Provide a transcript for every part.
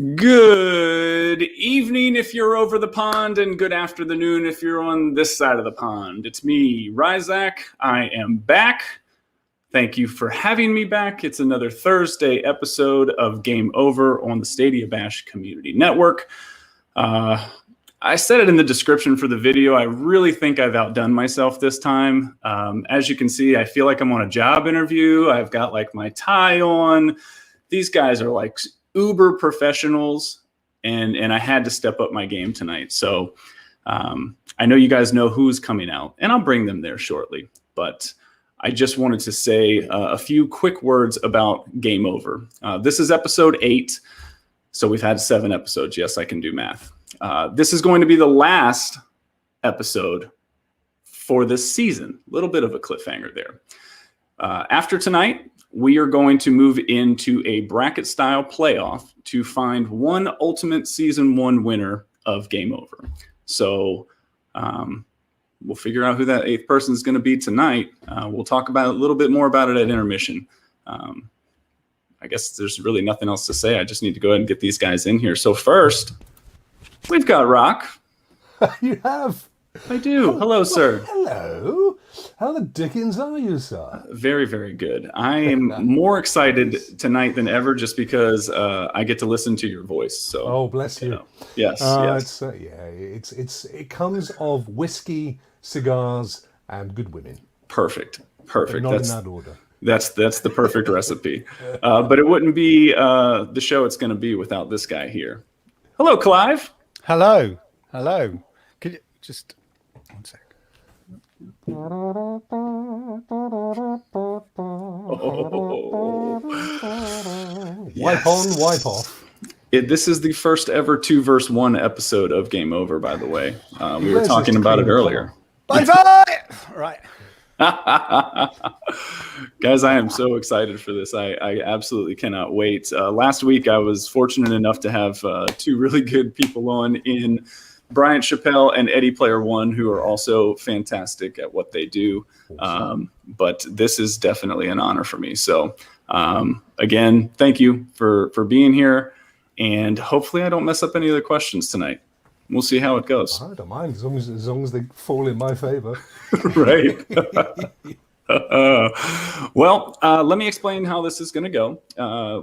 Good evening if you're over the pond, and good afternoon if you're on this side of the pond. It's me, Ryzak. I am back. Thank you for having me back. It's another Thursday episode of Game Over on the Stadia Bash Community Network. I said it in the description for the video. I really think I've outdone myself this time. As you can see, I feel like I'm on a job interview. I've got like my tie on. These guys are like uber professionals, and I had to step up my game tonight. So I know you guys know who's coming out, and I'll bring them there shortly. But I just wanted to say a few quick words about Game Over. This is episode 8, so we've had 7 episodes. Yes, I can do math. This is going to be the last episode for this season. A little bit of a cliffhanger there. After tonight, we are going to move into a bracket-style playoff to find one ultimate Season 1 winner of Game Over. So we'll figure out who that 8th person is going to be tonight. We'll talk about a little bit more about it at intermission. I guess there's really nothing else to say. I just need to go ahead and get these guys in here. So first, we've got Rokk. You have? I do. Hello, sir. Hello. How the dickens are you, sir? Very, very good. I am more excited tonight than ever just because I get to listen to your voice. So, oh, bless you. Yes, yes. It comes of whiskey, cigars, and good women. Perfect. But not in that order. That's the perfect recipe. But it wouldn't be the show it's going to be without this guy here. Hello, Clive. Hello. Could you just... one sec. Wipe on, wipe off. This is the first ever 2 verse 1 episode of Game Over, by the way. We were talking about it earlier. Bye. Right. Guys, I am so excited for this. I absolutely cannot wait. Last week, I was fortunate enough to have 2 really good people on in Bryant Chappelle and Eddie Player One, who are also fantastic at what they do. But this is definitely an honor for me. So again, thank you for being here. And hopefully I don't mess up any of the questions tonight. We'll see how it goes. I don't mind as long as they fall in my favor. Right. Well, let me explain how this is going to go.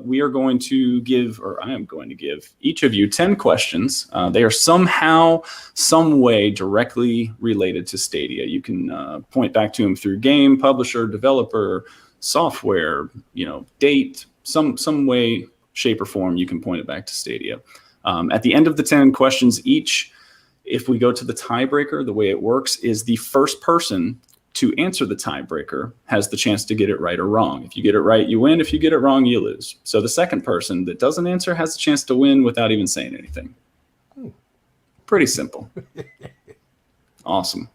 We are going to give, or I am going to give each of you 10 questions. They are somehow, some way directly related to Stadia. You can point back to them through game, publisher, developer, software, date, some way, shape, or form. You can point it back to Stadia. At the end of the 10 questions each, if we go to the tiebreaker, the way it works is the first person to answer the tiebreaker has the chance to get it right or wrong. If you get it right, you win. If you get it wrong, you lose. So the second person that doesn't answer has a chance to win without even saying anything. Pretty simple. Awesome.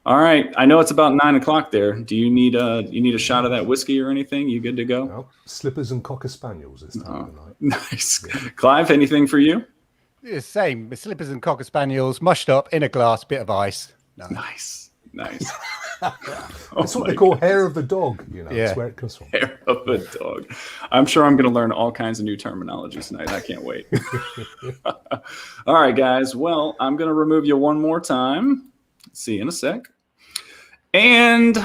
All right. I know it's about 9 o'clock there. Do you need a shot of that whiskey or anything? You good to go? No, slippers and cocker spaniels this time of night. Nice. Clive, anything for you? Yeah, same. Slippers and cocker spaniels, mushed up in a glass, bit of ice. No. Nice. That's what they call hair of the dog. Yeah. That's where it comes from. Hair of a dog. I'm sure I'm going to learn all kinds of new terminology tonight. I can't wait. All right, guys. Well, I'm going to remove you one more time. See you in a sec. And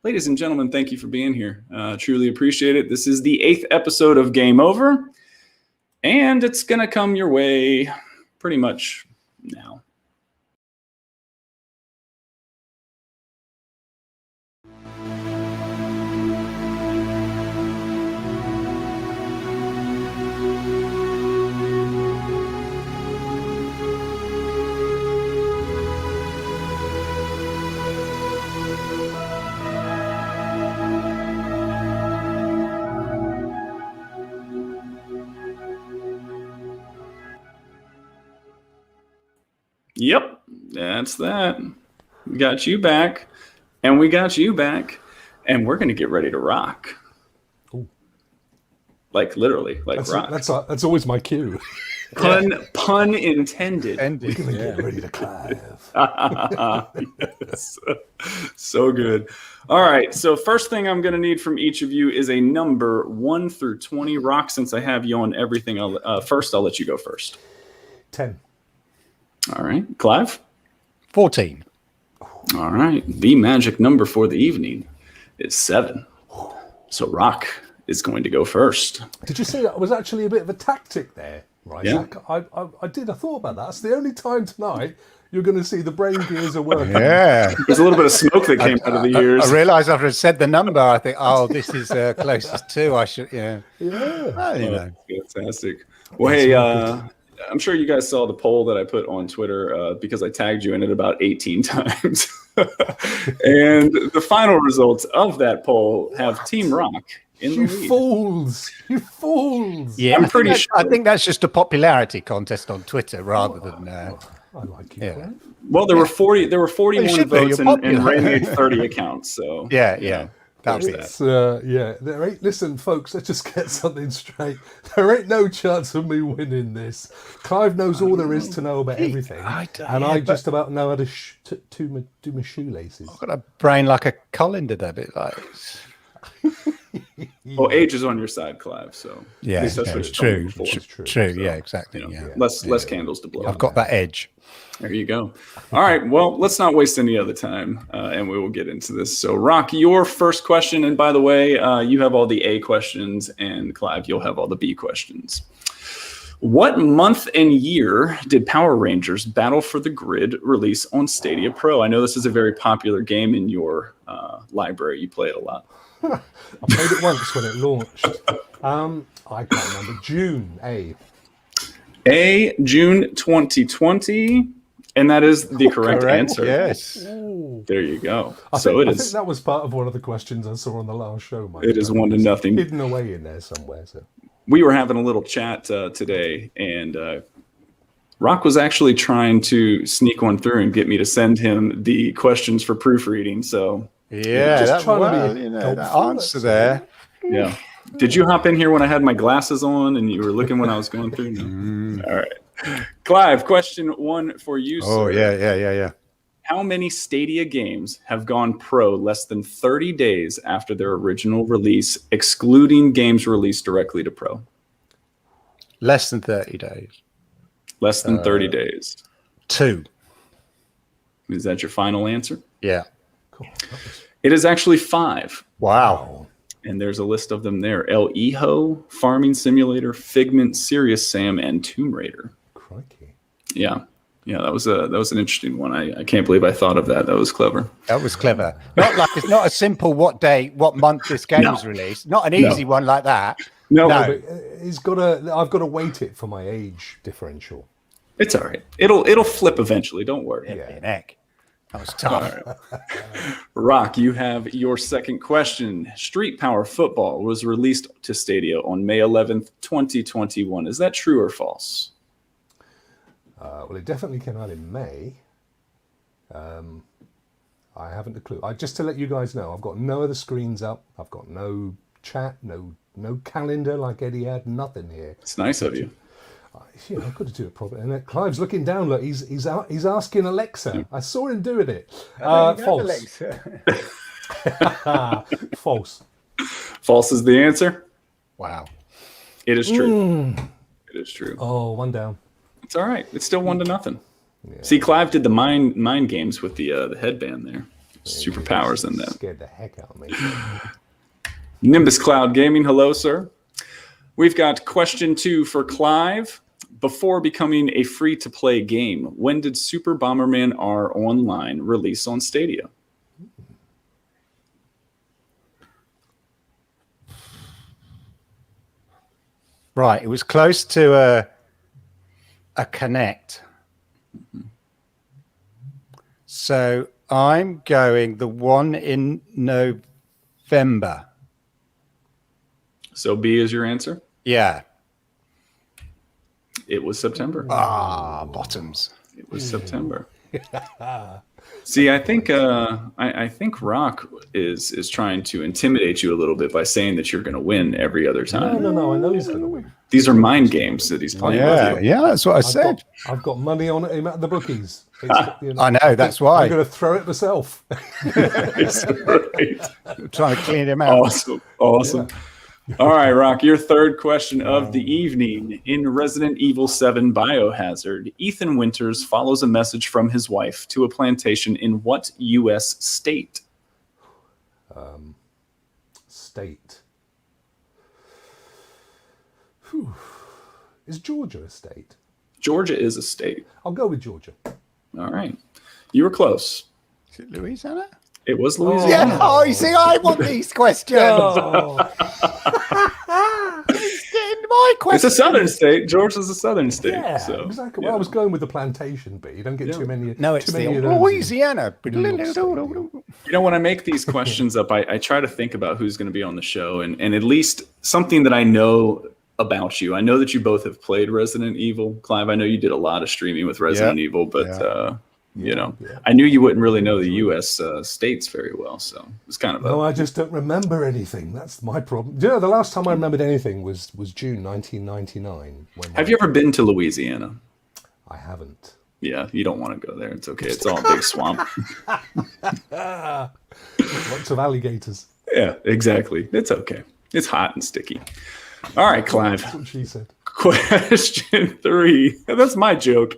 ladies and gentlemen, thank you for being here. Truly appreciate it. This is the 8th episode of Game Over, and it's going to come your way pretty much now. Yep, that's that. We got you back, and we got you back, and we're going to get ready to rock. Ooh. Like literally, like rock. That's always my cue. Pun intended. We're gonna get ready to Clive. Yes. So good. All right. So first thing I'm going to need from each of you is a number 1 through 20. Rokk, since I have you on everything, I'll let you go first. 10. All right. Clive? 14. All right. The magic number for the evening is 7. So Rokk is going to go first. Did you see that was actually a bit of a tactic there, right? Yeah. I thought about that. It's the only time tonight you're going to see the brain gears are working. Yeah. There's a little bit of smoke that came out of the ears. I realised after I said the number, I think, oh, this is closest to. I should, Yeah. Well, you know. Fantastic. Well, hey, I'm sure you guys saw the poll that I put on Twitter because I tagged you in it about 18 times. And the final results of that poll have Team Rokk in the You lead. fools! You fools! Yeah, I'm pretty sure. I think that's just a popularity contest on Twitter rather than. I like you. Yeah. Clive. Well, there were 41 should be. votes You're and popular. Ray made 30 accounts. So Yeah. That was There's it. Yeah, there ain't. Listen, folks, let's just get something straight. There ain't no chance of me winning this. Clive knows all there is to know about everything, I just about know how to do my shoelaces. I've got a brain like a colander, there, bit like. Well, age is on your side, Clive. So Yeah, at least that's what it's you're going true. for. True. So, Yeah, exactly. you know, Yeah. less candles to blow. I've got that edge. There you go. All right. Well, let's not waste any other time, and we will get into this. So, Rokk, your first question, and by the way, you have all the A questions, and Clive, you'll have all the B questions. What month and year did Power Rangers Battle for the Grid release on Stadia Pro? I know this is a very popular game in your library. You play it a lot. I played it once when it launched. I can't remember. June, June 2020, and that is the correct answer. Yes. There you go. I So think that was part of one of the questions I saw on the last show, Mike. It is 1-0. Hidden away in there somewhere. So We were having a little chat today, and Rokk was actually trying to sneak one through and get me to send him the questions for proofreading. So Yeah, Just that, trying to well, be you know, that helpful, answer that's there. yeah. Did you hop in here when I had my glasses on and you were looking when I was going through? No. All right. Clive, question 1 for you, Oh, sir. yeah. How many Stadia games have gone pro less than 30 days after their original release, excluding games released directly to pro? Less than 30 days. Less than 30 days. 2. Is that your final answer? Yeah. cool. It is actually 5. Wow. And there's a list of them there. El Hijo, Farming Simulator, Figment, Serious Sam, and Tomb Raider. Crikey. Yeah. That was an interesting one. I can't believe I thought of that. That was clever. That was clever. Not like it's not a simple what month this game was released. Not an easy one like that. No. But I've got to weight it for my age differential. It's all right. It'll flip eventually. Don't worry. Yeah. Heck. That was tough. Rokk, you have your second question. Street Power Football was released to Stadia on May 11th, 2021. Is that true or false? Well, it definitely came out in May. I haven't a clue. Just to let you guys know, I've got no other screens up. I've got no chat, no calendar like Eddie had. Nothing here. It's nice of you. I've got to do it properly. And Clive's looking down. Look, he's asking Alexa. I saw him doing it. False. False. False is the answer. Wow. It is true. It is true. Oh, one down. It's all right. It's still 1-0. Yeah. See, Clive did the mind games with the headband there. Superpowers in that. Scared the heck out of me. Nimbus Cloud Gaming, hello, sir. We've got question 2 for Clive. Before becoming a free-to-play game, when did Super Bomberman R Online release on Stadia? Right. It was close to a Connect. So I'm going the one in November. So B is your answer? Yeah. It was September. Bottoms. It was September. See, I think I think Rokk is trying to intimidate you a little bit by saying that you're going to win every other time. No. I know he's going to win. These are mind games that he's playing with you. Yeah, that's what I said. I've got money on him at the bookies. I know, that's why. I'm going to throw it myself. That's right. Trying to clean him out. Awesome. All right, Rokk, your third question of the evening. In Resident Evil 7 Biohazard, Ethan Winters follows a message from his wife to a plantation in what U.S. state? State. Whew. Is Georgia a state? Georgia is a state. I'll go with Georgia. All right. You were close. Is it Louisiana? It was Louisiana. Yeah. Oh, you see, I want these questions. Oh. He's getting my questions. It's a southern state. Georgia's a southern state. Yeah, so, exactly. yeah. Well, I was going with the plantation bit. You don't get too many. No, it's too the many of those Louisiana. You know, when I make these questions up, I try to think about who's going to be on the show and at least something that I know about you. I know that you both have played Resident Evil. Clive, I know you did a lot of streaming with Resident Evil, but I knew you wouldn't really know the U.S. States very well, so it's kind of No, I just don't remember anything. That's my problem. You know, the last time I remembered anything was June 1999. Have you ever been to Louisiana? I haven't. Yeah, you don't want to go there. It's okay. It's all a big swamp. Lots of alligators. Yeah, exactly. It's okay. It's hot and sticky. All right, Clive. That's what she said. Question 3. That's my joke.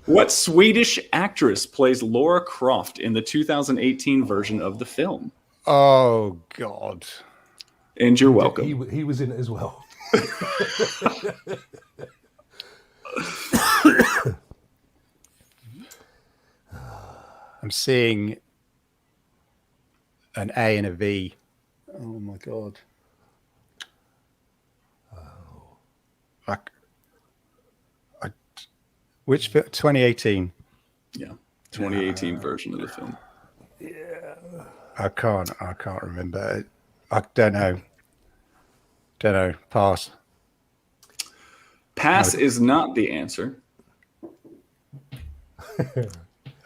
What Swedish actress plays Lara Croft in the 2018 version of the film? Oh, God. And you're welcome. He was in it as well. I'm seeing an A and a V. Oh, my God. Which 2018? Yeah, 2018 version of the film. Yeah, I can't remember. I don't know. Pass. Pass is not the answer.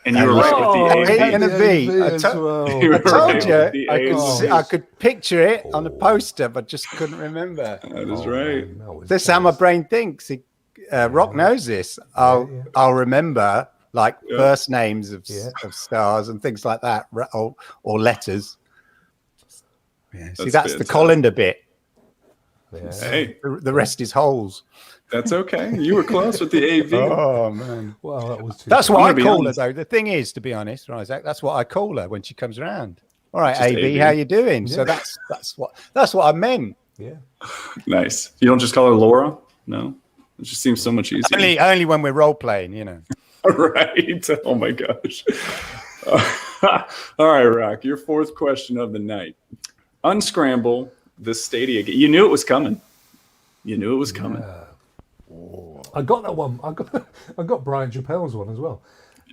And you were right with the A and a V. as well. I told you I I could picture it on the poster, but just couldn't remember. That is right. That's how my brain thinks. Rokk knows this. I'll remember like first names of stars and things like that, or letters. Yeah. See, that's the colander bit. Yeah. Hey, The rest is holes. that's okay. You were close with the AV. Oh man. Well, that was too That's bad. what I gonna be call her, honest. though. The thing is, to be honest, Isaac, that's what I call her when she comes around. All right, Just AB, AB. how you doing? So Yeah. that's what I meant. Yeah. Nice. You don't just call her Laura? No? It just seems so much easier. Only when we're role playing, you know. Right. Oh my gosh. All right, Rokk, your fourth question of the night. Unscramble the Stadia game. You knew it was coming. You knew it was coming. I got that one. I got Brian Chappelle's one as well.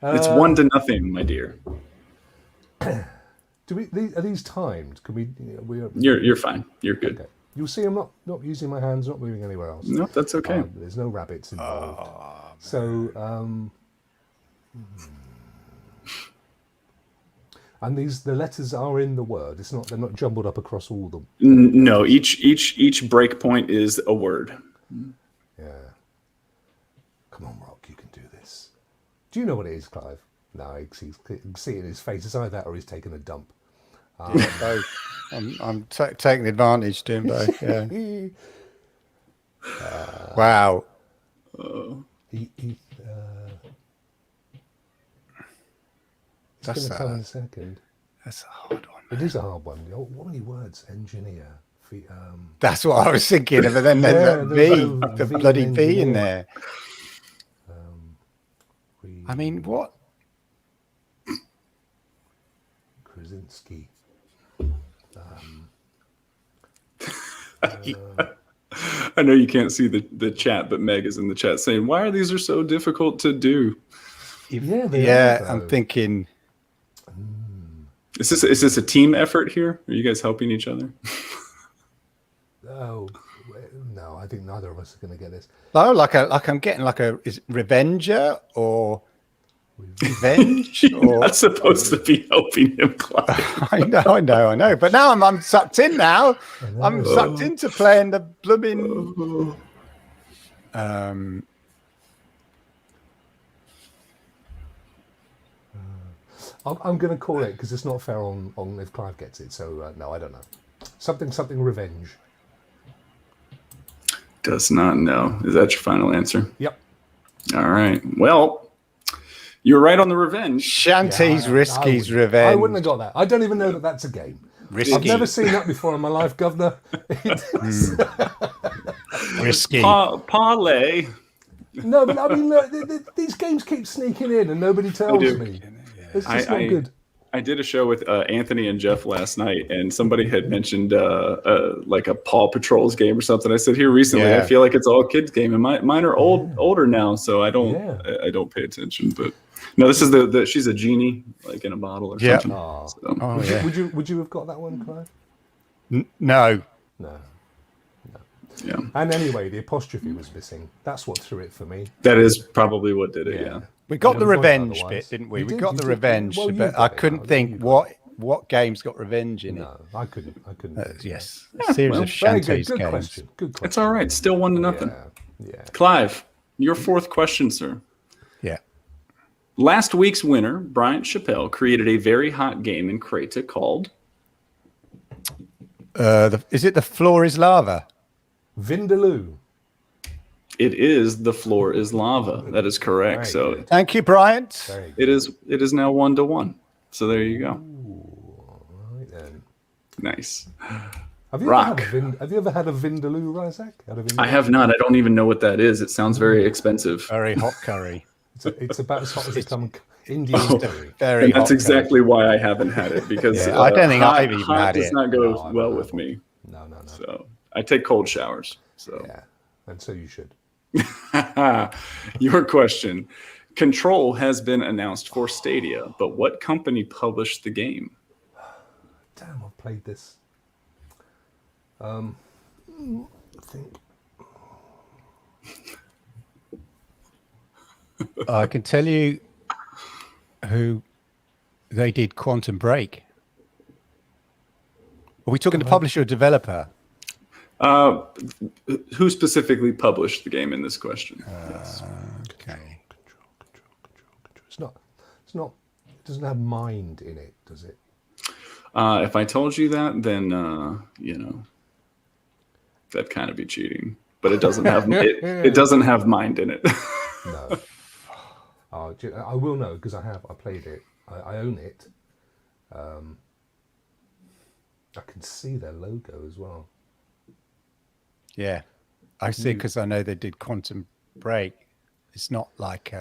It's 1-0, my dear. Are these timed? Can we? You're fine. You're good. Okay. You'll see I'm not using my hands, not moving anywhere else. No, that's okay. There's no rabbits involved. So, and the letters are in the word. They're not jumbled up across all them. No, each break point is a word. Yeah. Come on, Rokk, you can do this. Do you know what it is, Clive? No, you can see it in his face. It's either that or he's taken a dump. Both. I'm taking advantage doing both. Yeah. Wow. It's That's going to come in a second. That's a hard one. It is a hard one. What many words? Engineer. That's what I was thinking. But then there's that V, the bloody V in there. I mean, what? Krasinski. I know you can't see the chat, but Meg is in the chat saying, "Why are these so difficult to do?" Yeah, I'm thinking. Is this a team effort here? Are you guys helping each other? Oh no, I think neither of us are going to get this. Oh, like I'm getting is it Revenger or Revenge? You're not supposed to be helping him, Clive. I know. But now I'm sucked in now. I'm sucked into playing the blooming... I'm going to call it because it's not fair on if Clive gets it. So no, I don't know. Something revenge. Does not know. Is that your final answer? Yep. All right. Well, you're right on the revenge. Shanty's Risky's Revenge. I wouldn't have got that. I don't even know that that's a game. Risky. I've never seen that before in my life, Governor. Risky. Parlay. No, but I mean, look, these games keep sneaking in and nobody tells me. It's just not good. I did a show with Anthony and Jeff last night, and somebody had mentioned like a Paw Patrol's game or something. I said here recently, I feel like it's all kids game, and mine are older now, so I don't pay attention. But no, this is she's a genie, like in a bottle or something. Oh. So. Would you have got that one, Clive? No. Yeah. And anyway, the apostrophe was missing. That's what threw it for me. That is probably what did it. Yeah. We got the revenge bit, didn't we? We got the revenge, but I couldn't think what games got revenge in it. No, I couldn't. Yes, a series of Shanty's good games. question. Good question. It's all right. Still 1-0. Yeah. Clive, your fourth question, sir. Yeah. Last week's winner, Bryant Chappelle, created a very hot game in Creta called... is it The Floor is Lava? Vindaloo. It is The Floor is Lava. That is correct. So good. Thank you, Bryant. it is now 1-1. So there you go. Ooh, right then. Nice. Have you ever had a Vindaloo, Isaac? I have not. I don't even know what that is. It sounds very expensive. Very hot curry. It's about as hot as it comes. Indian curry. Very And hot that's exactly why I haven't had it, because I don't think I've even hot had does it. not go well with me. No. So I take cold showers. So Yeah, and so you should. Your question. Control has been announced for Stadia, but what company published the game? Damn, I've played this. I think. I can tell you who they did Quantum Break. Are we talking the publisher or developer? Who specifically published the game in this question? Okay. Control. It doesn't have mind in it, does it? If I told you that, then that'd kind of be cheating. But it doesn't have it doesn't have mind in it. No. I will know because I played it. I own it. I can see their logo as well. Yeah, I see, because I know they did Quantum Break. It's not like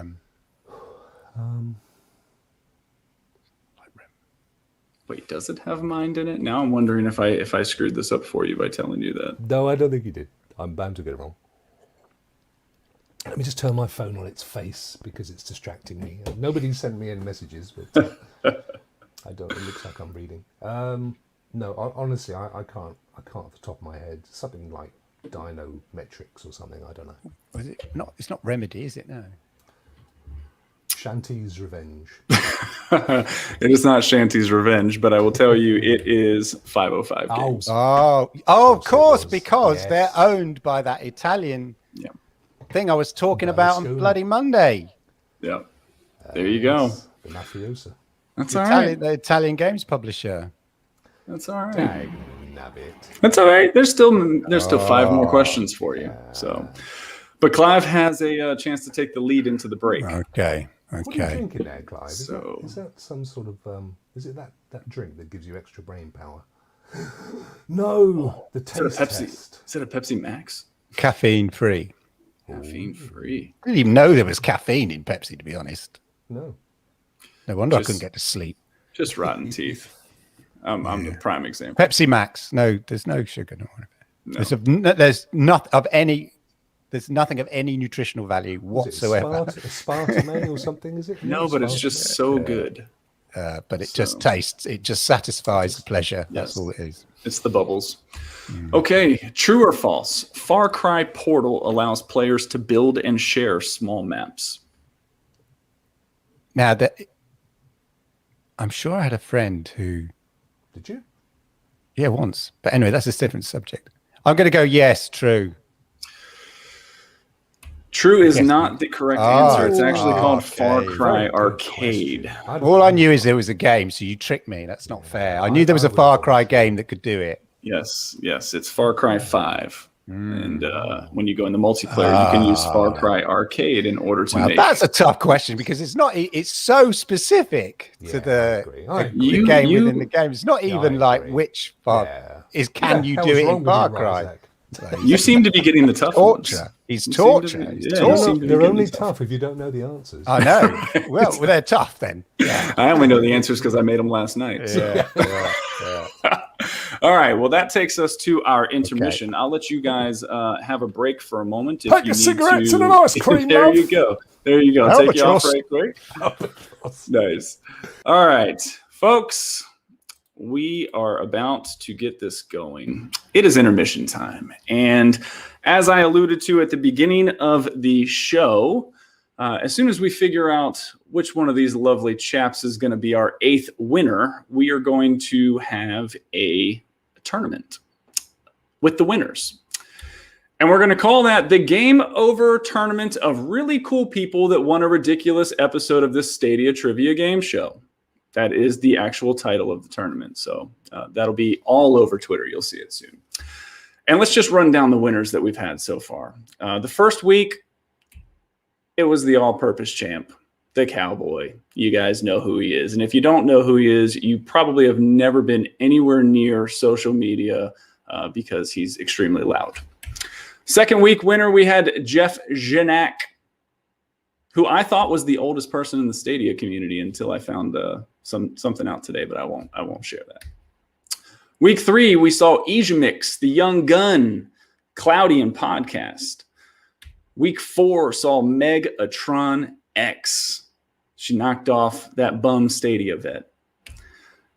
Wait, does it have mind in it? Now I'm wondering if I screwed this up for you by telling you that. No, I don't think you did. I'm bound to get it wrong. Let me just turn my phone on its face because it's distracting me. Nobody sent me any messages, but I don't. It looks like I'm reading. No, honestly, I can't off the top of my head. Something like Dino Metrics or something. I don't know. was it not? It's not Remedy, is it? No. Shanty's Revenge. It is not Shanty's Revenge, but I will tell you it is 505 Games. Of course, because they're owned by that Italian thing I was talking about on bloody Monday. Yeah. There you go. The mafiosa. That's all right. The Italian games publisher. That's all right. Nabbit. That's all right. There's still 5 more questions for you. So, but Clive has a chance to take the lead into the break. Okay. What are you drinking there, Clive? Is So- that some sort of is it that drink that gives you extra brain power? No, the taste test. Is it a Pepsi Max? Caffeine free. Caffeine free. I didn't even know there was caffeine in Pepsi, to be honest. No. No wonder I couldn't get to sleep. Just rotten teeth. I'm the prime example. Pepsi Max. No, there's no sugar. No. There's nothing of any nutritional value whatsoever. Aspartame or something, is it? No, but it's just so good. But it just tastes. It just satisfies the pleasure. That's all it is. It's the bubbles. Okay, true or false? Far Cry Portal allows players to build and share small maps. Now that I'm sure I had a friend who. Did you? Yeah, once. But anyway, that's a different subject. I'm going to go yes, true. True is not the correct answer. It's actually called Far okay. Cry Arcade. All I knew is there was a game, so you tricked me. That's not fair. I knew there was a Far Cry game that could do it. Yes, it's Far Cry 5. And when you go in the multiplayer, you can use Far Cry Arcade in order to make. That's a tough question because it's not. It's so specific to the game within the game. It's not even like which Far is. Can you do it in Far Cry? You seem to be getting the tough torture. Ones. He's torture. They're only tough if you don't know the answers. I know. Well, they're tough then. Yeah. I only know the answers because I made them last night. So. All right. Well, that takes us to our intermission. Okay. I'll let you guys have a break for a moment. Take a cigarette and an ice cream. There you go. There you go. Take you off right quick. Nice. All right, folks. We are about to get this going. It is intermission time. And as I alluded to at the beginning of the show, as soon as we figure out which one of these lovely chaps is going to be our 8th winner, we are going to have a tournament with the winners. And we're going to call that the Game Over Tournament of really cool people that won a ridiculous episode of this Stadia Trivia Game Show. That is the actual title of the tournament. So that'll be all over Twitter. You'll see it soon. And let's just run down the winners that we've had so far. The first week, it was the all-purpose champ, the Cowboy. You guys know who he is. And if you don't know who he is, you probably have never been anywhere near social media because he's extremely loud. Second week winner, we had Jeff Janak, who I thought was the oldest person in the Stadia community until I found something out today, but I won't share that. Week 3, we saw Ejamix, the young gun, Cloudy and podcast. Week 4 saw Megatron X. She knocked off that bum Stadia vet.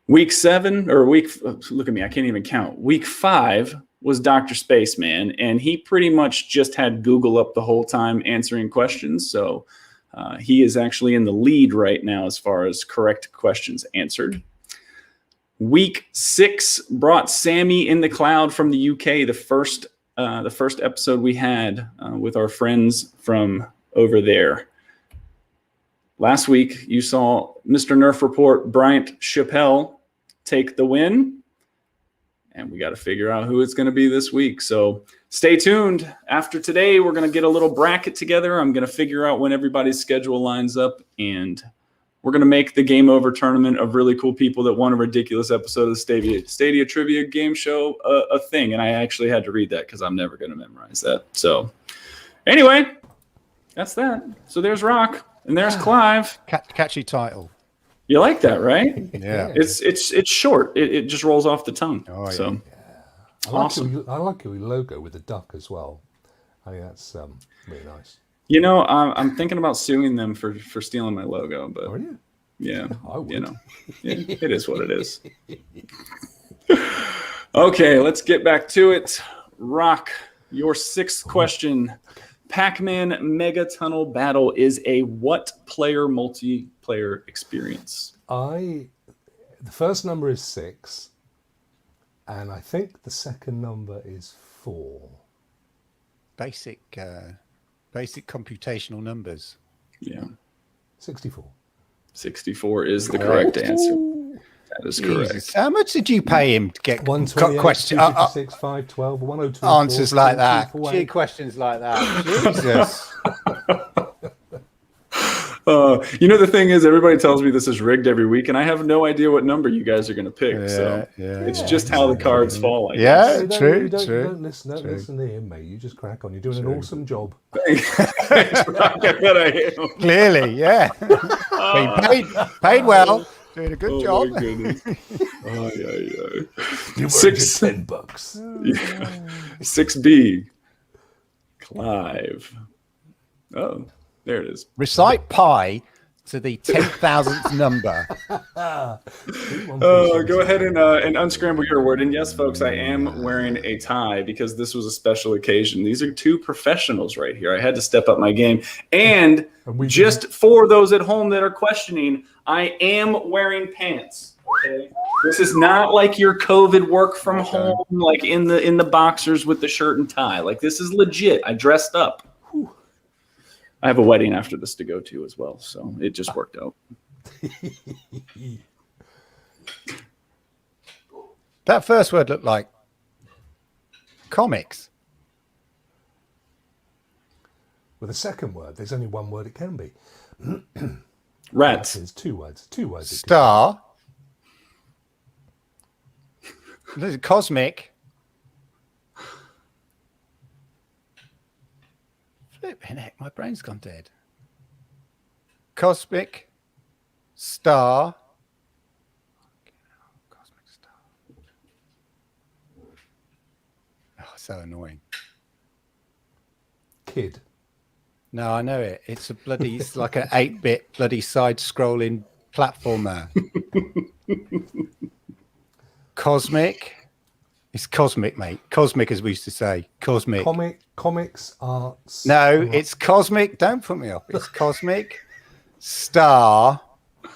Week 7, look at me, I can't even count. Week 5 was Dr. Spaceman, and he pretty much just had Google up the whole time answering questions, so he is actually in the lead right now as far as correct questions answered. Week 6 brought Sammy in the Cloud from the UK, the first episode we had with our friends from over there. Last week, you saw Mr. Nerf Report Bryant Chappelle take the win. And we got to figure out who it's going to be this week. So stay tuned. After today, we're going to get a little bracket together. I'm going to figure out when everybody's schedule lines up. And we're going to make the Game Over tournament of really cool people that won a ridiculous episode of the Stadia Trivia Game Show a thing. And I actually had to read that because I'm never going to memorize that. So anyway, that's that. So there's Rokk and there's Clive. Catchy title. You like that, right? Yeah. It's short. It just rolls off the tongue. Oh, yeah. So awesome. I like your logo with the duck as well. I think that's really nice. You know, I'm thinking about suing them for stealing my logo, but are you? Yeah, I would. You know, it is what it is. Okay, let's get back to it. Rokk, your 6th question. Pac-Man Mega Tunnel Battle is a what player multiplayer experience? The first number is 6, and I think the second number is 4. Basic computational numbers. Yeah. 64. 64 is the correct answer. That is correct. Jesus. How much did you pay him to get questions? 6, 5, 12, 102. Answers 4, like that. 4, Gee, questions like that. Jesus. You know, the thing is, everybody tells me this is rigged every week, and I have no idea what number you guys are going to pick. It's just how the cards fall. I guess. True. Don't listen to him, mate. You just crack on. You're doing an awesome job. Thanks, Rokk. I bet I am. Clearly, yeah. Paid well. Doing a good job. My goodness. Yeah. You $10. Yeah. 6B. Clive. Oh, there it is. Recite pi to the 10,000th number. Go ahead and unscramble your word. And yes, folks, I am wearing a tie because this was a special occasion. These are two professionals right here. I had to step up my game. And just for those at home that are questioning, I am wearing pants. Okay? This is not like your COVID work from home, like in the boxers with the shirt and tie. Like, this is legit. I dressed up. I have a wedding after this to go to as well, so it just worked out. That first word looked like comics. With the second word, there's only one word it can be. Rats. There's two words. Two words. Star. This is cosmic. Flipping heck, my brain's gone dead. Cosmic. Star. Cosmic star. Oh, so annoying. Kid. No, I know it. It's a bloody, it's like an 8-bit bloody side-scrolling platformer. Cosmic. It's cosmic, mate. Cosmic, as we used to say. Cosmic. Comics, arts. No, it's cosmic. Don't put me off. It's cosmic. Star. I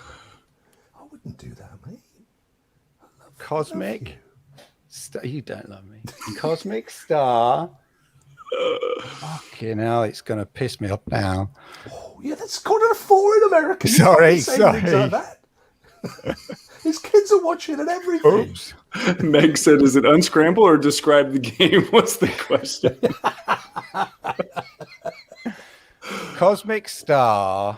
wouldn't do that, mate. Cosmic. Star. You don't love me. Cosmic star. Fucking hell, it's going to piss me off now. Oh, yeah, that's called a 4 in America. You Sorry. things like that. His kids are watching and everything. Oops. Meg said, is it unscramble or describe the game? What's the question? Cosmic star.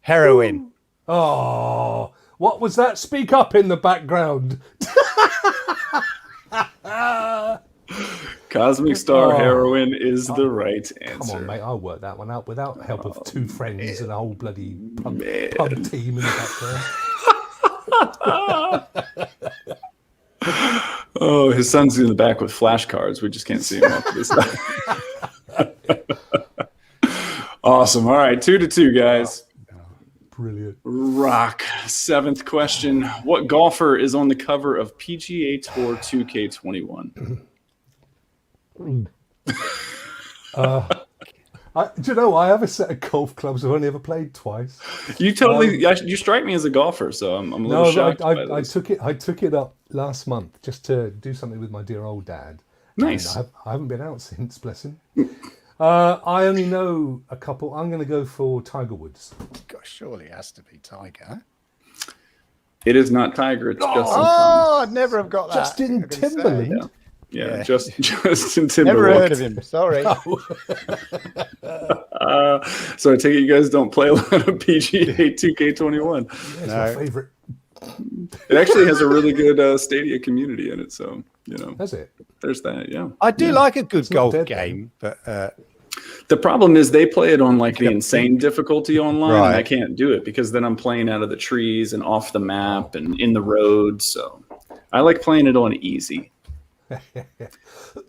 Heroin. Oh, what was that? Speak up in the background. Cosmic Star Heroin is the right answer. Come on, mate. I'll work that one out without help of two friends and a whole bloody pub team in the background. Oh, his son's in the back with flashcards. We just can't see him off to this side. Awesome. All right, 2-2, guys. Brilliant. Rokk, 7th question. What golfer is on the cover of PGA Tour 2K21? Do you know, I have a set of golf clubs I've only ever played twice. You you strike me as a golfer, so I'm a little shocked by this. I took it up last month just to do something with my dear old dad. Nice. I haven't been out since, bless him. I only know a couple. I'm going to go for Tiger Woods. Gosh, surely it has to be Tiger. It is not Tiger. It's Justin. Oh, I'd never have got that. Justin Timberlake. Yeah. Justin Timberlake. Never heard of him. Sorry. So I take it you guys don't play a lot of PGA 2K21. That's my favorite. It actually has a really good Stadia community in it, so Has it? There's that. Yeah, I do like a good golf game, but the problem is they play it on like the insane difficulty online, right. and I can't do it because then I'm playing out of the trees and off the map and in the road. So I like playing it on easy.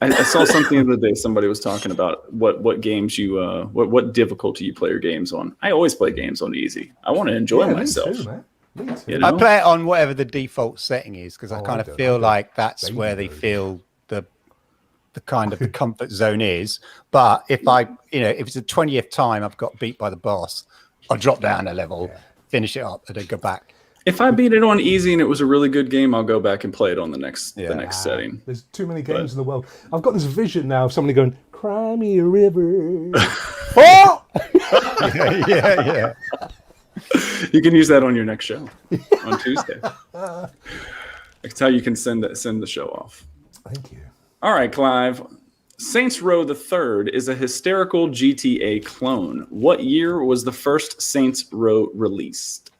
I saw something the other day. Somebody was talking about what games you what difficulty you play your games on. I always play games on easy. I want to enjoy myself. Me too, man. Me too. I play it on whatever the default setting is because I kind of feel like that's where they feel the kind of the comfort zone is. But if if it's the 20th time I've got beat by the boss, I'll drop down a level, finish it up, and then go back. If I beat it on easy and it was a really good game, I'll go back and play it on the next setting. There's too many games in the world. I've got this vision now of somebody going, "Cry me a river." Oh! yeah. You can use that on your next show on Tuesday. That's how you can send the show off. Thank you. All right, Clive. Saints Row the Third is a hysterical GTA clone. What year was the first Saints Row released?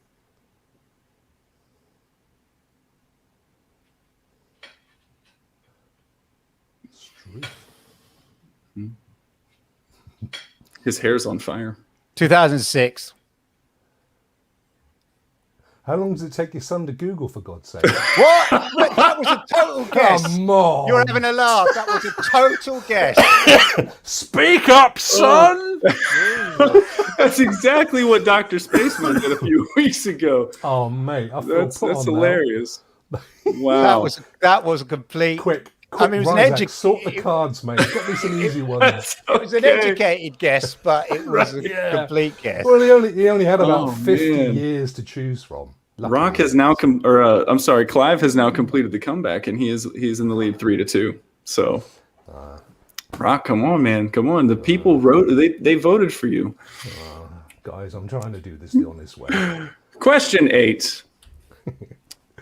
His hair's on fire. 2006. How long does it take your son to Google, for God's sake? What? That was a total guess. Come on. You're having a laugh. That was a total guess. Speak up, son! That's exactly what Dr. Spaceman did a few weeks ago. Oh, mate. I feel That's hilarious. Wow. That was a complete... Quick, I mean, it was Ryzak, sort the cards, mate. Got me some easy ones. It was an educated guess, but it was a complete guess. Well, he only had about 50 years to choose from. Rokk has now Clive has now completed the comeback, and he's in the lead 3-2. So, Rokk, come on, man, come on. The people they voted for you. Guys, I'm trying to do this the honest way. Question 8: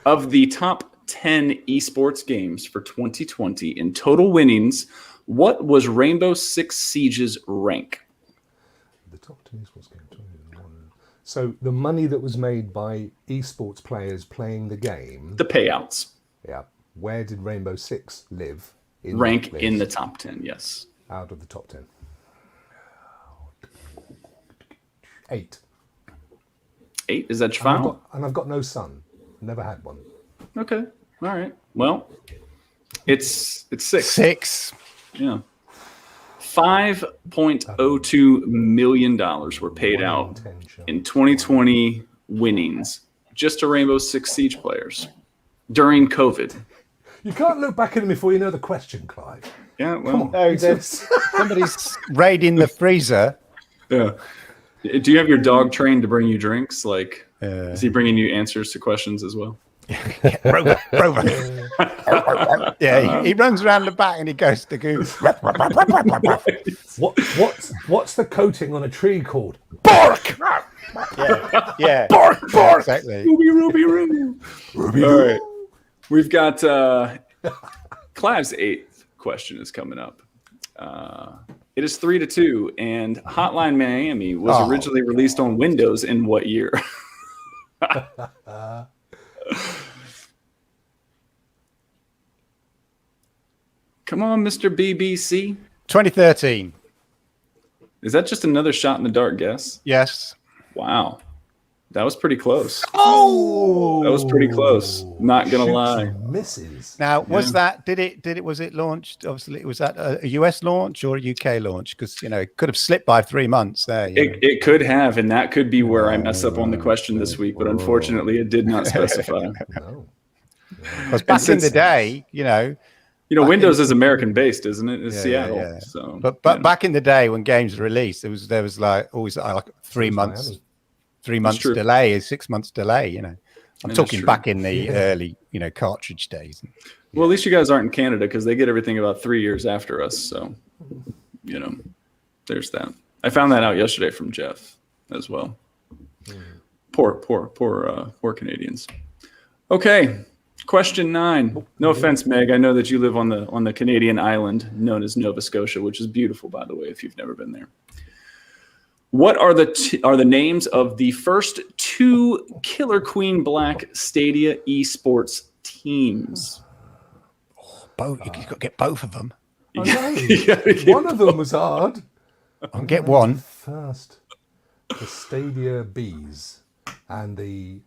of the top 10 esports games for 2020 in total winnings, what was Rainbow Six Siege's rank? The top 10 esports game. So the money that was made by esports players playing the game, the payouts. Yeah. Where did Rainbow Six live? Rank in the top 10, yes. Out of the top 10. 8. 8? Is that your final? And I've got no son. Never had one. Okay. All right. Well, it's 6. 6. Yeah. $5.02 million were paid out in 2020 winnings just to Rainbow Six Siege players during COVID. You can't look back at him before you know the question, Clive. Yeah, well, no, somebody's raiding the freezer. Yeah. Do you have your dog trained to bring you drinks? Like, is he bringing you answers to questions as well? Rover. Yeah, he runs around the back and he goes to goose. What's the coating on a tree called? Bark. Yeah. Bark. Exactly. Ruby. All right. We've got Clive's 8th question is coming up. It is 3-2, and Hotline Miami was originally released on Windows in what year? Come on, Mr. BBC. 2013. Is that just another shot in the dark guess? Yes. Wow. That was pretty close. Oh! That was pretty close. Not going to lie. Misses. Now, was it launched? Obviously, was that a US launch or a UK launch? Because, it could have slipped by 3 months there. It could have, and that could be where I mess up on the question this week, but unfortunately, it did not specify. No. Because back in the day, Windows is American based, isn't it? It's Seattle. Yeah. So, but back in the day when games were released, there was like always like 3 months. 3 months delay, 6 months delay. I'm talking back in the early, cartridge days. Well, at least you guys aren't in Canada because they get everything about 3 years after us. So, there's that. I found that out yesterday from Jeff as well. Poor Canadians. Okay, question 9. No offense, Meg. I know that you live on the Canadian island known as Nova Scotia, which is beautiful, by the way, if you've never been there. What are the names of the first 2 Killer Queen Black Stadia esports teams? Both. You've got to get both of them. One of them was hard. I'll get one. First, the Stadia Bees and the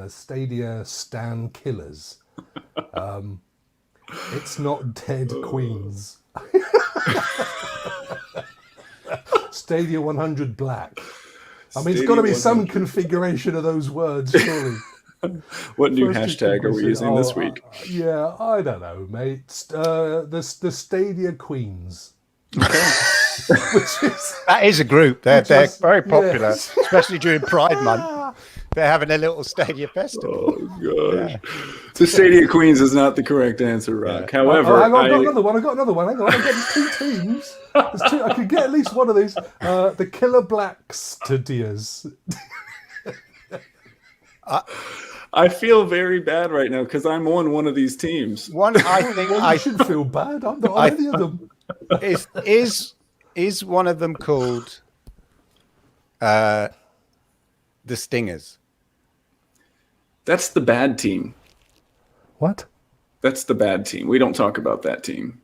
Stadia Stan Killers. It's not Dead Queens. Stadia 100 Black. I mean, it's got to be some configuration of those words, surely. What new hashtag are we using this week? Yeah, I don't know, mate. The Stadia Queens. Okay. That is a group. They're very popular, especially during Pride Month. They're having a little Stadia festival. Oh, gosh. Yeah. The Stadia Queens is not the correct answer, Rokk. However, I've got another one. Hang on. I've got 2 teams. I could get at least one of these. The Killer Black Stadias. I feel very bad right now because I'm on one of these teams. I think I should feel bad. I'm not on any of them. Is one of them called the Stingers? That's the bad team. What? That's the bad team. We don't talk about that team.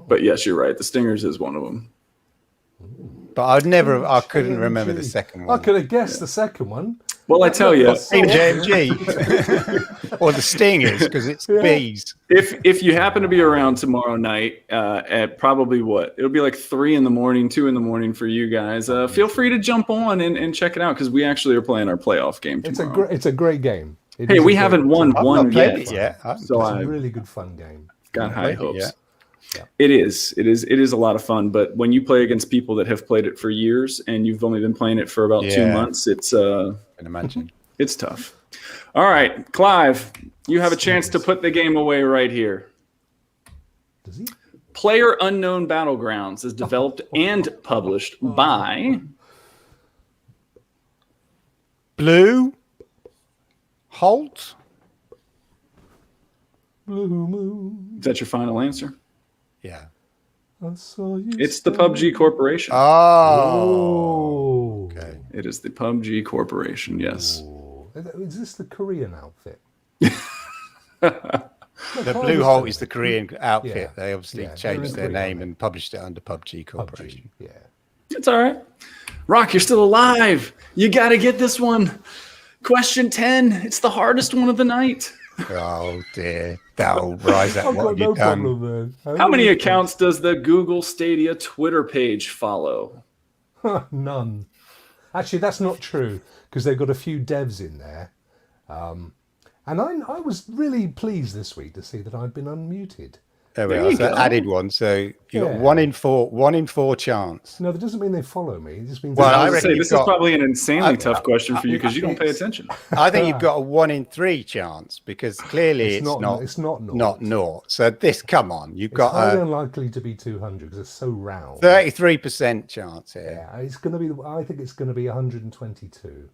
But yes, you're right. The Stingers is one of them. But I couldn't remember the second one. I could have guessed the second one. Well, I tell you, Team JMG. Or the Stingers, because it's bees. if you happen to be around tomorrow night at probably it'll be like 3 in the morning, 2 in the morning for you guys. Feel free to jump on and check it out because we actually are playing our playoff game tomorrow. It's a great game. Hey, we haven't won one yet. So it's a really good fun game. Got high hopes. Yeah. It is a lot of fun, but when you play against people that have played it for years and you've only been playing it for about 2 months, I can imagine. It's tough. All right, Clive, you have a chance to put the game away right here. Does he? Player Unknown Battlegrounds is developed and published by Blue Holt. Blue Moon. Is that your final answer? Yeah. It's the PUBG Corporation. Oh. Okay. It is the PUBG Corporation, yes. Ooh. Is this the Korean outfit? The Blue Holt is the Korean outfit. Yeah. They obviously changed their name and published it under PUBG Corporation. PUBG, It's all right. Rokk, you're still alive. You got to get this one. Question 10. It's the hardest one of the night. Oh, dear. That'll rise up. What have you done? Problem, How many accounts does the Google Stadia Twitter page follow? None. Actually, that's not true because they've got a few devs in there. And I was really pleased this week to see that I'd been unmuted. There we are. So added one. So you got 1 in 4 chance. No, that doesn't mean they follow me. It just means. Well, I reckon this is probably an insanely tough question for you because you don't pay attention. I think you've got a 1 in 3 chance because clearly it's not naught. So come on, you've got highly unlikely to be 200 because it's so round. 33% chance here. Yeah, it's going to be. I think it's going to be 122.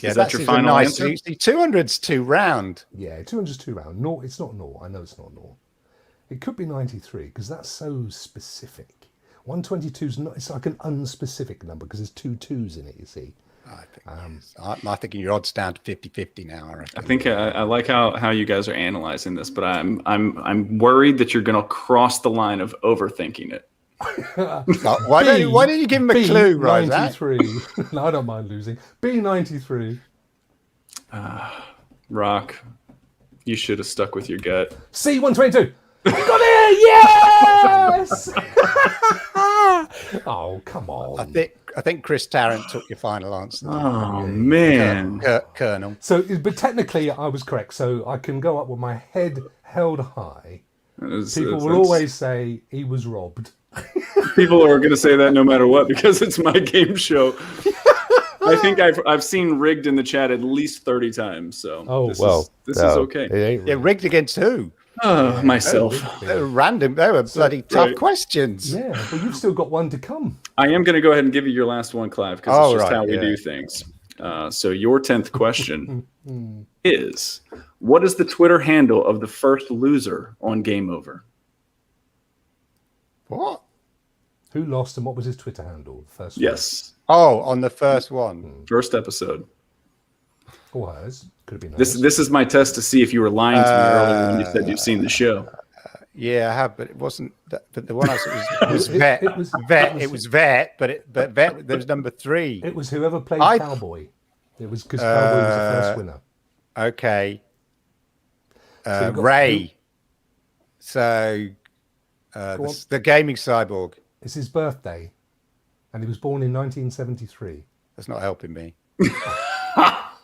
Yeah, is that your final answer? 200's too round. Yeah, 200's too round. No, it's not naught. I know it's not naught. It could be 93 because that's so specific. 122's not. It's like an unspecific number because there's 2 2s in it. You see. I'm thinking your odds down to 50-50 now. I think I like how you guys are analyzing this, but I'm worried that you're going to cross the line of overthinking it. Why don't you give him a clue, right? 93. No, I don't mind losing. B93. Rokk, you should have stuck with your gut. C122. We got it! Yes! Oh, come on. I think Chris Tarrant took your final answer. Oh, man. Colonel. So, but technically, I was correct. So I can go up with my head held high. People will always say he was robbed. People are going to say that no matter what because it's my game show. I think I've seen rigged in the chat at least 30 times. So this is okay. Yeah, rigged against who? Myself. They were random. They were bloody tough questions. Yeah, but you've still got one to come. I am going to go ahead and give you your last one, Clive, because it's just how we do things. So your 10th question is, what is the Twitter handle of the first loser on Game Over? What? Who lost and what was his Twitter handle? First one? Yes. Oh, on the first one. First episode. Was. Could have been nice. This is my test to see if you were lying to me earlier when you said you've seen the show. Yeah, I have, but it wasn't. But the one I said was Vet. It was Vet, but Vet. There was number 3. It was whoever played Cowboy. It was because Cowboy was the first winner. Okay. So Ray. So the gaming cyborg. It's his birthday, and he was born in 1973. That's not helping me.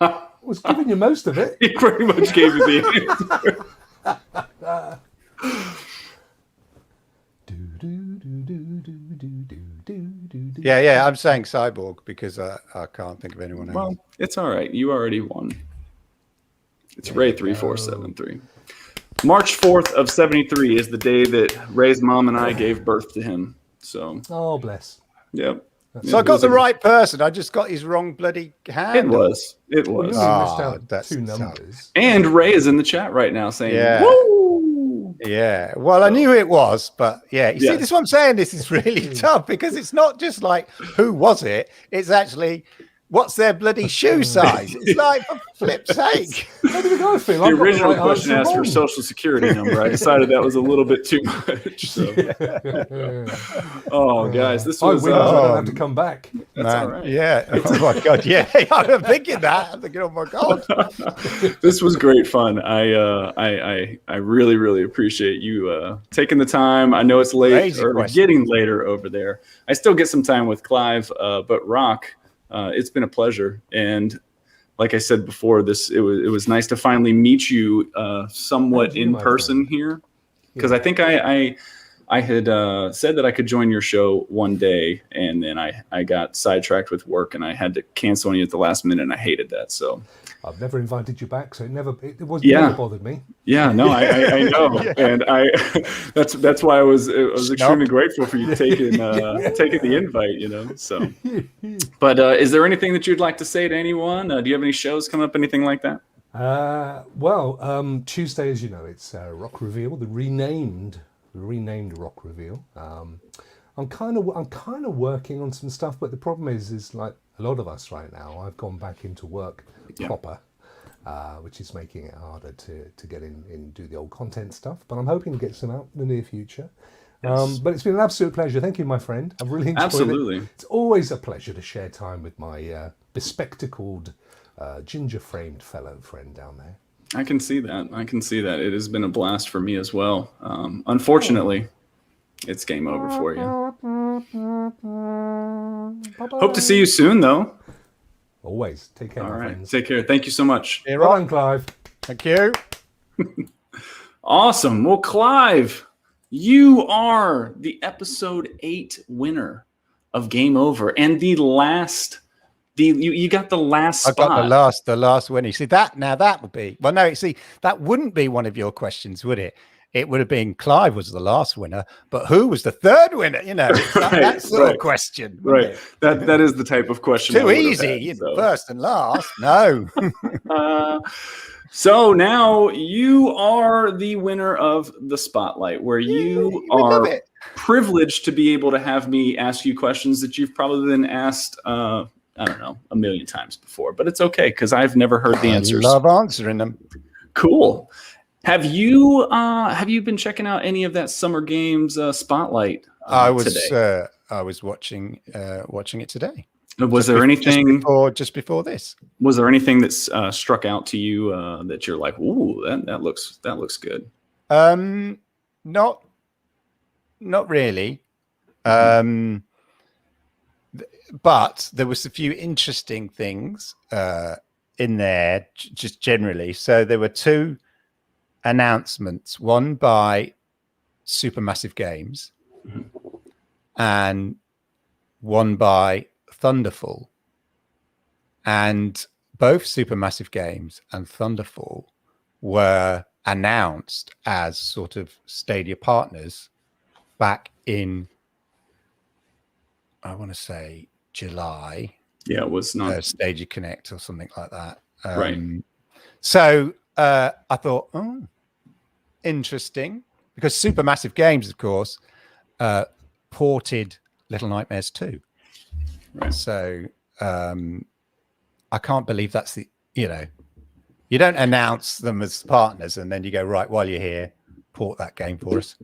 I was giving you most of it. He pretty much gave you the answer. Yeah, I'm saying cyborg because I can't think of anyone else. Well, it's all right. You already won. It's Ray 3473. March 4th of 73 is the day that Ray's mom and I gave birth to him. So. Oh, bless. Yep. So I got the right person. I just got his wrong bloody hand. It was. Well, you missed out that's 2 numbers. And Ray is in the chat right now saying, "Woo!" Yeah. Well, I knew it was, but yeah. You see, this is what I'm saying. This is really tough because it's not just like who was it. It's actually What's their bloody shoe size? It's like, for flip's sake. How did I feel? The original question asked for social security number. I decided that was a little bit too much. So. Oh, guys, this was. I don't have to come back. That's all right. Yeah. Oh my God. Yeah. I'm thinking that. I'm thinking, oh my God. This was great fun. I really, really appreciate you taking the time. I know it's late or getting later over there. I still get some time with Clive, but Rokk, it's been a pleasure. And like I said before, it was nice to finally meet you somewhat in person here, because I think I had said that I could join your show one day, and then I got sidetracked with work, and I had to cancel on you at the last minute, and I hated that. So I've never invited you back, so it never bothered me. Yeah, no, I know, and that's why I was extremely grateful for you taking the invite, So, but is there anything that you'd like to say to anyone? Do you have any shows coming up, anything like that? Tuesday, as you know, it's Rokk Reveal, the renamed Rokk Reveal. I'm kind of working on some stuff, but the problem is like a lot of us right now, I've gone back into work proper, which is making it harder to get in and do the old content stuff. But I'm hoping to get some out in the near future. Yes. But it's been an absolute pleasure. Thank you, my friend. I've really enjoyed it. It's always a pleasure to share time with my bespectacled, ginger-framed fellow friend down there. I can see that. It has been a blast for me as well. Unfortunately, it's game over for you. Hope to see you soon, though. Always. Take care, my friends. Take care. Thank you so much. Hey, well done, Clive. Thank you. Awesome. Well, Clive, you are the episode 8 winner of Game Over, and you got the last spot. I got the last winner. See that now? That would be that wouldn't be one of your questions, would it? It would have been Clive was the last winner, but who was the third winner? That sort of question. Right. That is the type of question. Too easy. First and last. No. So now you are the winner of the spotlight, where you are privileged to be able to have me ask you questions that you've probably been asked, I don't know, a million times before, but it's okay because I've never heard the answers. I love answering them. Cool. Have you been checking out any of that Summer Games spotlight? I was today? I was watching it today. Was there anything just before this? Was there anything that struck out to you that you're like, ooh, that looks good? Not really. But there was a few interesting things in there, just generally. So there were 2 announcements, one by Supermassive Games and one by Thunderful, and both Supermassive Games and Thunderful were announced as sort of Stadia partners back in, I want to say, July. Yeah, it was not Stadia Connect or something like that. Right. So I thought, interesting, because Supermassive Games, of course, ported Little Nightmares 2. Right. So I can't believe that's you don't announce them as partners and then you go, right, while you're here, port that game for us.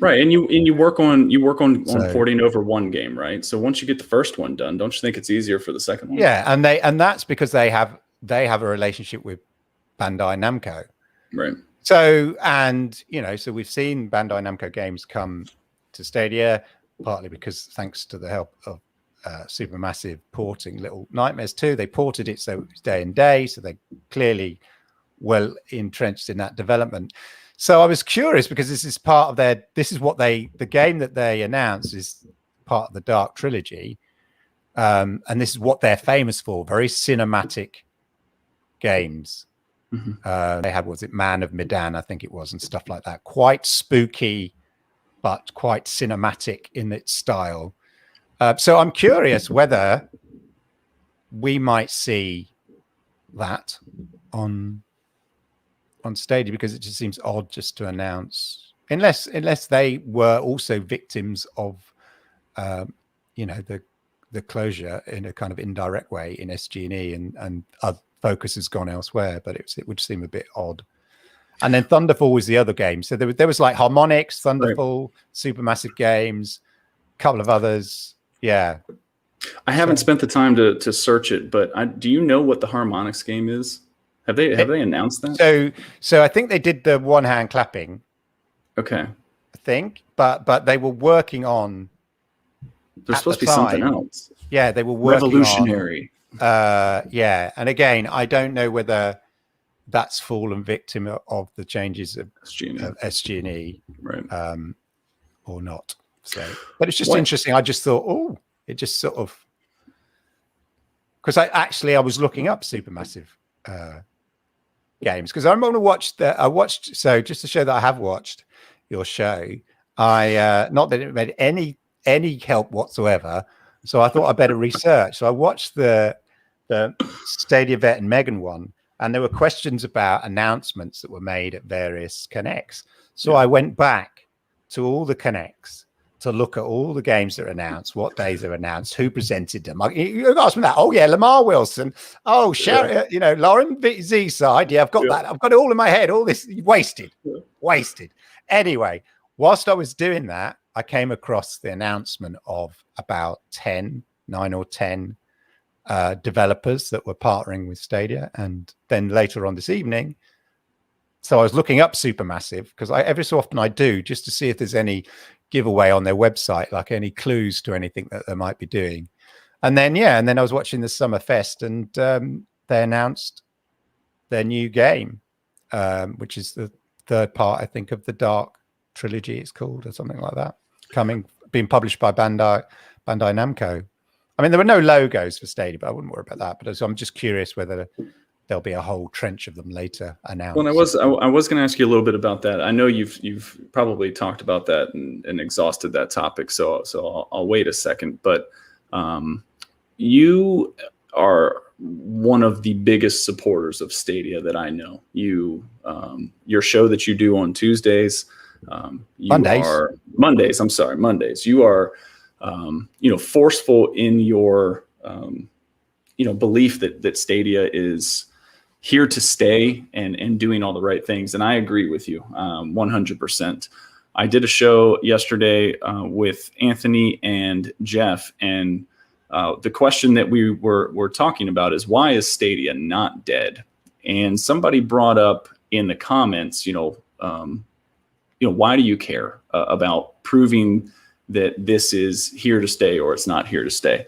Right. And you work on porting over one game, right? So once you get the first one done, don't you think it's easier for the second one? Yeah, and that's because they have a relationship with Bandai Namco. Right. So, and so we've seen Bandai Namco games come to Stadia, partly because thanks to the help of Supermassive porting Little Nightmares 2, they ported it so it was day and day, so they're clearly well entrenched in that development. So I was curious because this is part of the game that they announced is part of the Dark Trilogy, and this is what they're famous for, very cinematic games. They had, was it Man of Medan, I think it was, and stuff like that. Quite spooky, but quite cinematic in its style. So I'm curious whether we might see that on Stadia, because it just seems odd just to announce, unless they were also victims of, the the closure in a kind of indirect way in SG&E, and our focus has gone elsewhere. But it would seem a bit odd. And then Thunderfall was the other game. So there was like Harmonix, Thunderfall, Supermassive Games, a couple of others. Yeah. I haven't spent the time to search it, but do you know what the Harmonix game is? Have they announced that? So I think they did the one hand clapping. Okay. I think, but they were working on. There's supposed to be something else. Yeah, they were working revolutionary. Yeah, and again, I don't know whether that's fallen victim of the changes of SG&E, right, or not. So, but it's just interesting. I just thought, it just sort of, because I was looking up Supermassive games because I'm going to watch so just to show that I have watched your show. Not that it made any help whatsoever. So I thought I better research. So I watched the Stadia Vet and Megan one, and there were questions about announcements that were made at various Connects. So I went back to all the Connects to look at all the games that are announced, what days are announced, who presented them. You asked me that. Oh yeah, Lamar Wilson. Oh, Sharon, Lauren Z side. Yeah, I've got that. I've got it all in my head. All this wasted. Anyway, whilst I was doing that, I came across the announcement of about 9 or 10 developers that were partnering with Stadia. And then later on this evening, so I was looking up Supermassive because every so often I do, just to see if there's any giveaway on their website, like any clues to anything that they might be doing. And then I was watching the Summer Fest, and they announced their new game, which is the third part, I think, of the Dark trilogy, it's called, or something like that, being published by Bandai Namco. I mean, there were no logos for Stadia, but I wouldn't worry about that. But I'm just curious whether there'll be a whole trench of them later announced. Well, I was going to ask you a little bit about that. I know you've probably talked about that and exhausted that topic, so I'll wait a second. But you are one of the biggest supporters of Stadia that I know. Your show that you do on Tuesdays, Mondays. I'm sorry, Mondays. You are, forceful in your, belief that Stadia is here to stay and doing all the right things. And I agree with you 100%. I did a show yesterday with Anthony and Jeff, and the question that we were talking about is, why is Stadia not dead? And somebody brought up in the comments, why do you care about proving that this is here to stay or it's not here to stay?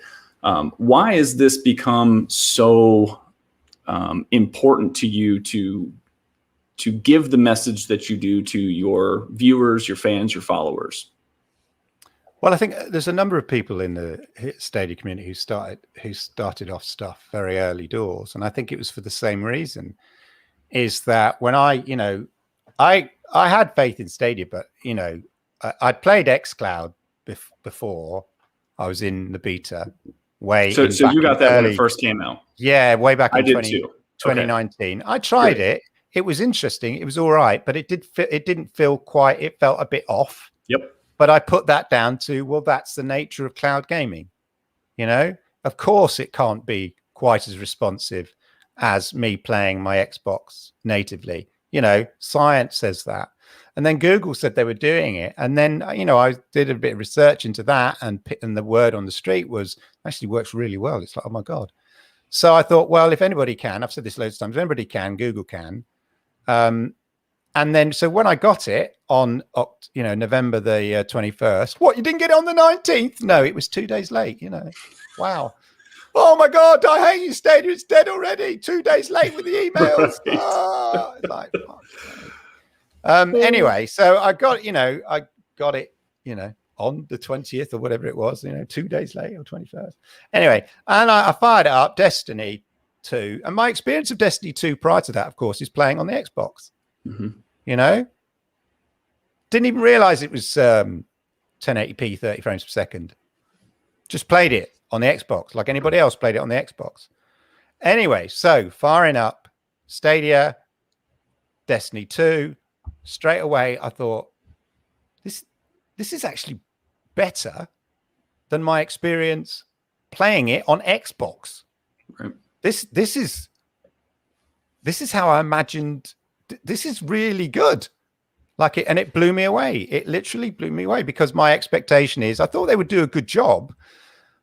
Why has this become so important to you to give the message that you do to your viewers, your fans, your followers? Well, I think there's a number of people in the Stadia community who started off stuff very early doors, and I think it was for the same reason. Is that when I had faith in Stadia, but I'd played xCloud before. I was in the beta. So you got that when it first came out? Yeah, way back in 2019. Okay. I tried it. It was interesting. It was all right, but it didn't feel quite. It felt a bit off. Yep. But I put that down to, well, that's the nature of cloud gaming. Of course, it can't be quite as responsive as me playing my Xbox natively. Science says that. And then Google said they were doing it. And then, I did a bit of research into that, and the word on the street was actually works really well. It's like, oh my God. So I thought, well, if anybody can, I've said this loads of times, if anybody can, Google can. And then, so when I got it on, November the 21st, what, you didn't get it on the 19th? No, it was 2 days late, Wow. Oh my God, I hate you, Stadia. It's dead already. 2 days late with the emails. Oh, it's like, anyway, so I got it, on the 20th or whatever it was, 2 days late, or 21st. Anyway, and I fired it up, Destiny 2. And my experience of Destiny 2 prior to that, of course, is playing on the Xbox. Mm-hmm. Didn't even realize it was 1080p, 30 frames per second. Just played it on the Xbox like anybody else played it on the Xbox. Anyway, so firing up Stadia, Destiny 2, straight away I thought, this is actually better than my experience playing it on Xbox. Right. This is how I imagined. This is really good. Like it, and it blew me away. It literally blew me away because my expectation is I thought they would do a good job,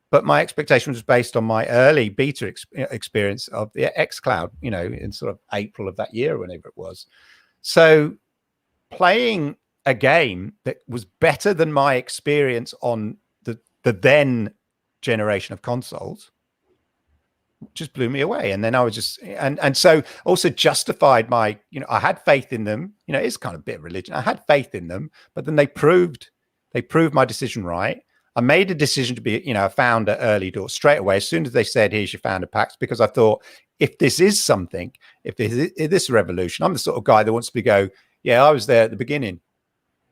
but my expectation was based on my early beta experience of the xCloud, in sort of April of that year, whenever it was. So playing a game that was better than my experience on the then generation of consoles just blew me away. And then I was just, and so also justified my, I had faith in them, it's kind of a bit of religion. I had faith in them, but then they proved my decision right. I made a decision to be, a founder early door straight away. As soon as they said, here's your founder packs, because I thought if this is something, if this revolution, I'm the sort of guy that wants to go, yeah, I was there at the beginning,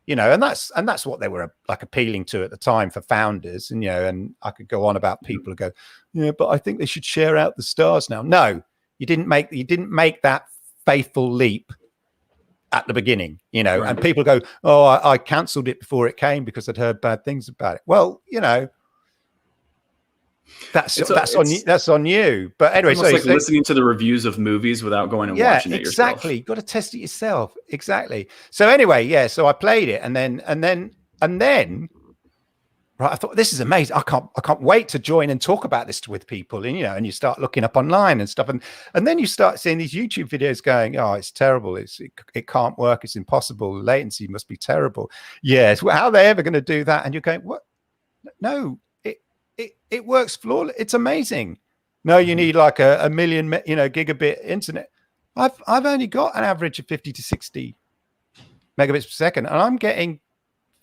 and that's what they were like appealing to at the time for founders. And, and I could go on about people who go, yeah, but I think they should share out the stars now. No, you didn't make that faithful leap at the beginning, right. And people go, oh, I cancelled it before it came because I'd heard bad things about it. Well, that's on you. But anyway, so like listening to the reviews of movies without going and watching it yourself. Exactly. You've got to test it yourself. Exactly. So anyway, so I played it and then right, I thought this is amazing. I can't wait to join and talk about this with people. And and you start looking up online and stuff, and then you start seeing these YouTube videos going, oh, it's terrible. It can't work. It's impossible. The latency must be terrible. Yes. Well, how are they ever going to do that? And you're going, what? No, it works flawless. It's amazing. No, you need like a million, gigabit internet. I've only got an average of 50 to 60 megabits per second, and I'm getting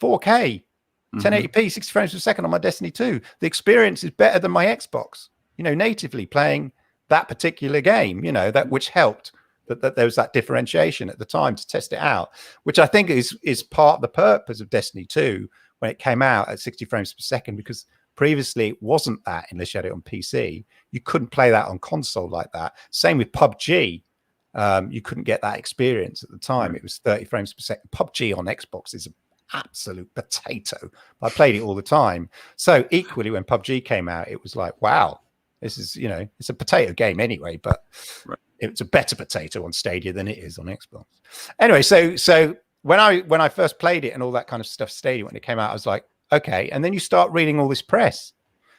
4K. 1080p, 60 frames per second on my Destiny 2. The experience is better than my Xbox, natively playing that particular game, that which helped that there was that differentiation at the time to test it out, which I think is part of the purpose of Destiny 2 when it came out at 60 frames per second, because previously it wasn't that unless you had it on PC. You couldn't play that on console like that. Same with PUBG. You couldn't get that experience at the time. It was 30 frames per second. PUBG on Xbox is absolute potato. I played it all the time. So equally when PUBG came out, it was like, wow, this is, it's a potato game anyway, but it's a better potato on Stadia than it is on Xbox. Anyway, so when I first played it and all that kind of stuff, Stadia, when it came out, I was like, okay. And then you start reading all this press,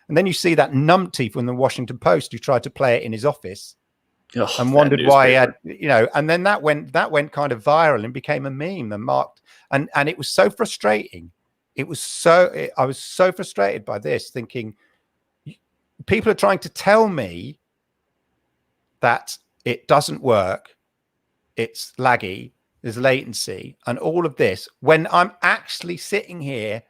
and then you see that numpty from the Washington Post who tried to play it in his office and wondered why he had, and then that went kind of viral and became a meme and marked. And it was so frustrating. I was so frustrated by this, thinking people are trying to tell me that it doesn't work, it's laggy, there's latency, and all of this, when I'm actually sitting here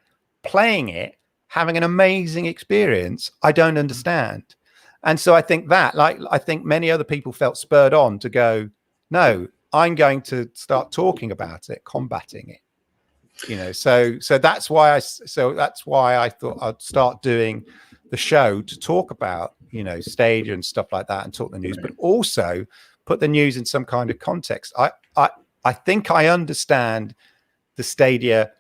playing it, having an amazing experience. I don't understand. And so I think that, I think many other people felt spurred on to go, no, I'm going to start talking about it, combating it. So that's why I thought I'd start doing the show to talk about, Stadia and stuff like that, and talk the news, but also put the news in some kind of context. I think I understand the Stadia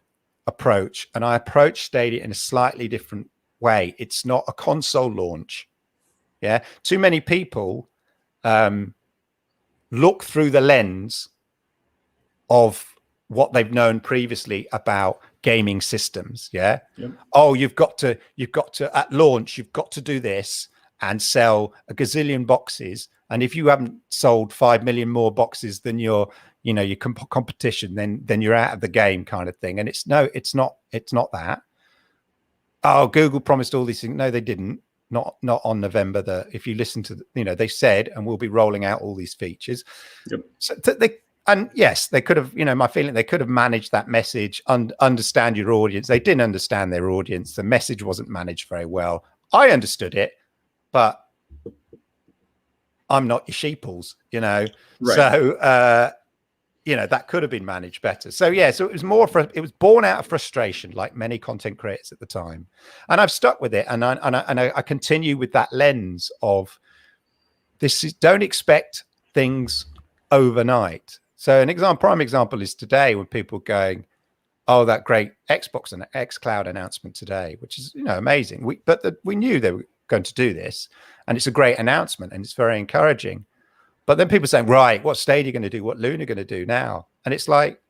approach, and I approach Stadia in a slightly different way. It's not a console launch. Yeah. Too many people look through the lens of what they've known previously about gaming systems. Yeah. Yep. Oh, you've got to at launch, you've got to do this and sell a gazillion boxes. And if you haven't sold 5 million more boxes than your competition, then you're out of the game, kind of thing. And it's not that. Oh, Google promised all these things. No, they didn't. Not on November. If you listen to, they said, and we'll be rolling out all these features. Yep. So they could have, my feeling, they could have managed that message, understand your audience. They didn't understand their audience. The message wasn't managed very well. I understood it, but I'm not your sheeples, Right. So, that could have been managed better. So, so it was it was born out of frustration, like many content creators at the time. And I've stuck with it. And I continue with that lens of don't expect things overnight. So prime example is today, when people are going, oh, that great Xbox and xCloud announcement today, which is, amazing. We knew going to do this, and it's a great announcement and it's very encouraging. But then people saying, right, what's Stadia going to do? What Luna going to do now? And it's like,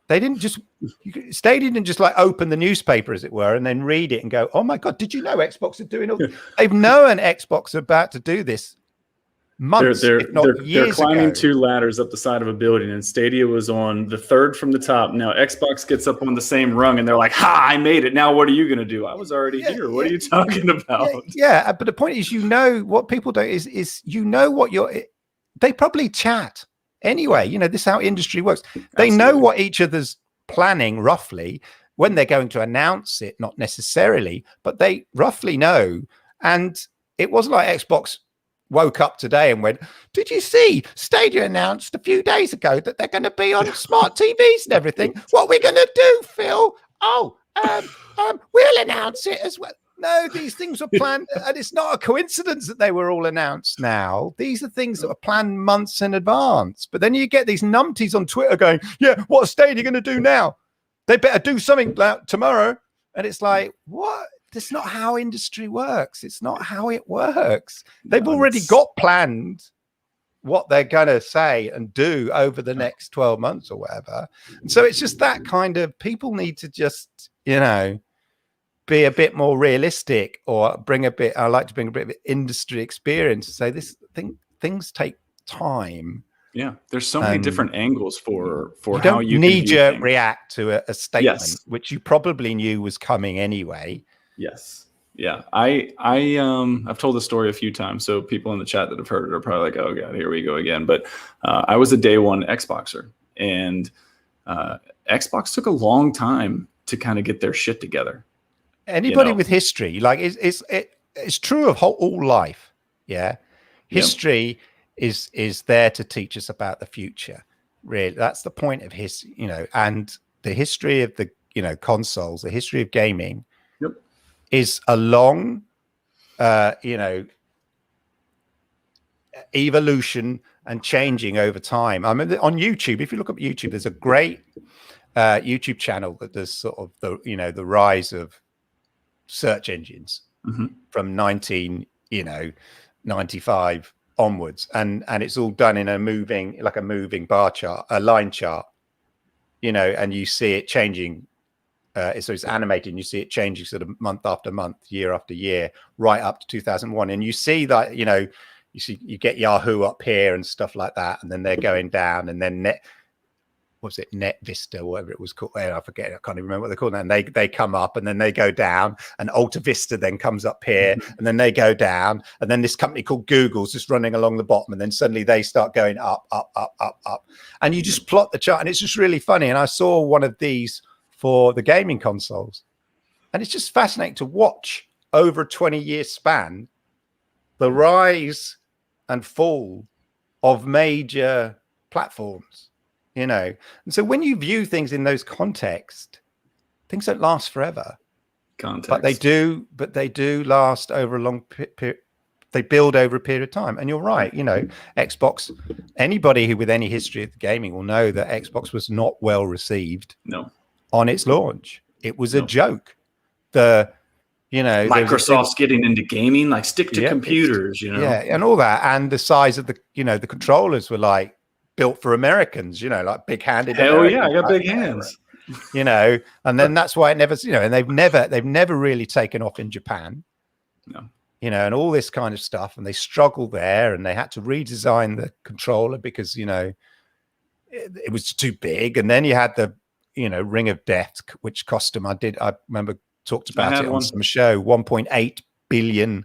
Stadia didn't just like open the newspaper, as it were, and then read it and go, oh my God, did you know Xbox are doing all this? They've known Xbox are about to do this months, if not years they're climbing ago. 2 ladders up the side of a building, and Stadia was on the 3rd from the top. Now Xbox gets up on the same rung, and they're like, "Ha! I made it. Now what are you going to do? I was already here. What are you talking about?" Yeah, but the point is, what people don't is what they probably chat anyway. This is how industry works. They know what each other's planning roughly when they're going to announce it, not necessarily, but they roughly know. And it wasn't like Xbox woke up today and went, did you see Stadia announced a few days ago that they're going to be on smart TVs and everything? What we're going to do, Phil? Oh, we'll announce it as well. No, these things were planned, and it's not a coincidence that they were all announced now. These are things that were planned months in advance. But then you get these numpties on Twitter going, yeah, what's Stadia going to do now? They better do something tomorrow. And it's like, what? That's not how industry works. It's not how it works. They've already got planned what they're going to say and do over the next 12 months or whatever. And so it's just that kind of, people need to just, be a bit more realistic, or I like to bring a bit of industry experience to say things take time. Yeah, there's so many different angles for you how you need to react to a statement, which you probably knew was coming anyway. Yes. Yeah. I've told the story a few times, so people in the chat that have heard it are probably like, oh God, here we go again. But I was a day one Xboxer, and Xbox took a long time to kind of get their shit together. Anybody with history, like it's true of all life. Yeah. History is there to teach us about the future. Really. That's the point of history, and the history of the, consoles, the history of gaming is a long, evolution and changing over time. I mean, on YouTube, if you look up YouTube, there's a great YouTube channel that does sort of the rise of search engines from 1995 onwards, and it's all done in a moving bar chart, a line chart, and you see it changing. So it's animated, and you see it changing sort of month after month, year after year, right up to 2001. And you see that, you get Yahoo up here and stuff like that, and then they're going down, and then Net Vista, whatever it was called. I forget. I can't even remember what they're called now. And they come up, and then they go down, and Alta Vista then comes up here, and then they go down, and then this company called Google's just running along the bottom, and then suddenly they start going up, up, up, up, up, and you just plot the chart, and it's just really funny. And I saw one of these for the gaming consoles, and it's just fascinating to watch over a 20-year span the rise and fall of major platforms. And so when you view things in those contexts, things don't last forever. But they do last over a long period. They build over a period of time. And you're right, Xbox, anybody who with any history of gaming will know that Xbox was not well received on its launch. It was a joke. Microsoft's getting into gaming, like stick to computers, Yeah, and all that. And the size of the controllers were like built for Americans, like big-handed. Hell Americans, yeah, I got big hands. And then that's why it never, and they've never really taken off in Japan. No. And all this kind of stuff, and they struggled there, and they had to redesign the controller because it was too big. And then you had the Ring of Death, which cost them. I remember talked about it on some show, 1.8 billion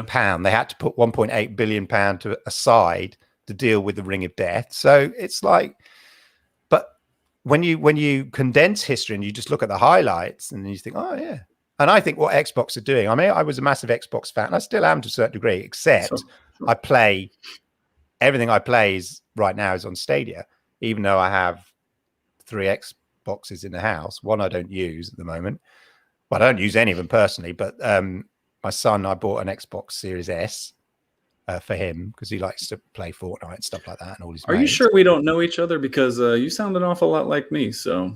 pound. They had to put 1.8 billion pound aside to deal with the Ring of Death. So it's like, but when you condense history and you just look at the highlights, and you think, oh yeah. And I think what Xbox are doing, I mean, I was a massive Xbox fan. I still am to a certain degree, except everything I play right now is on Stadia, even though I have 3 Xboxes in the house. One I don't use at the moment. Well, I don't use any of them personally, but my son, I bought an Xbox Series S for him because he likes to play Fortnite and stuff like that. And all his Are you sure we don't know each other? Because you sound an awful lot like me. So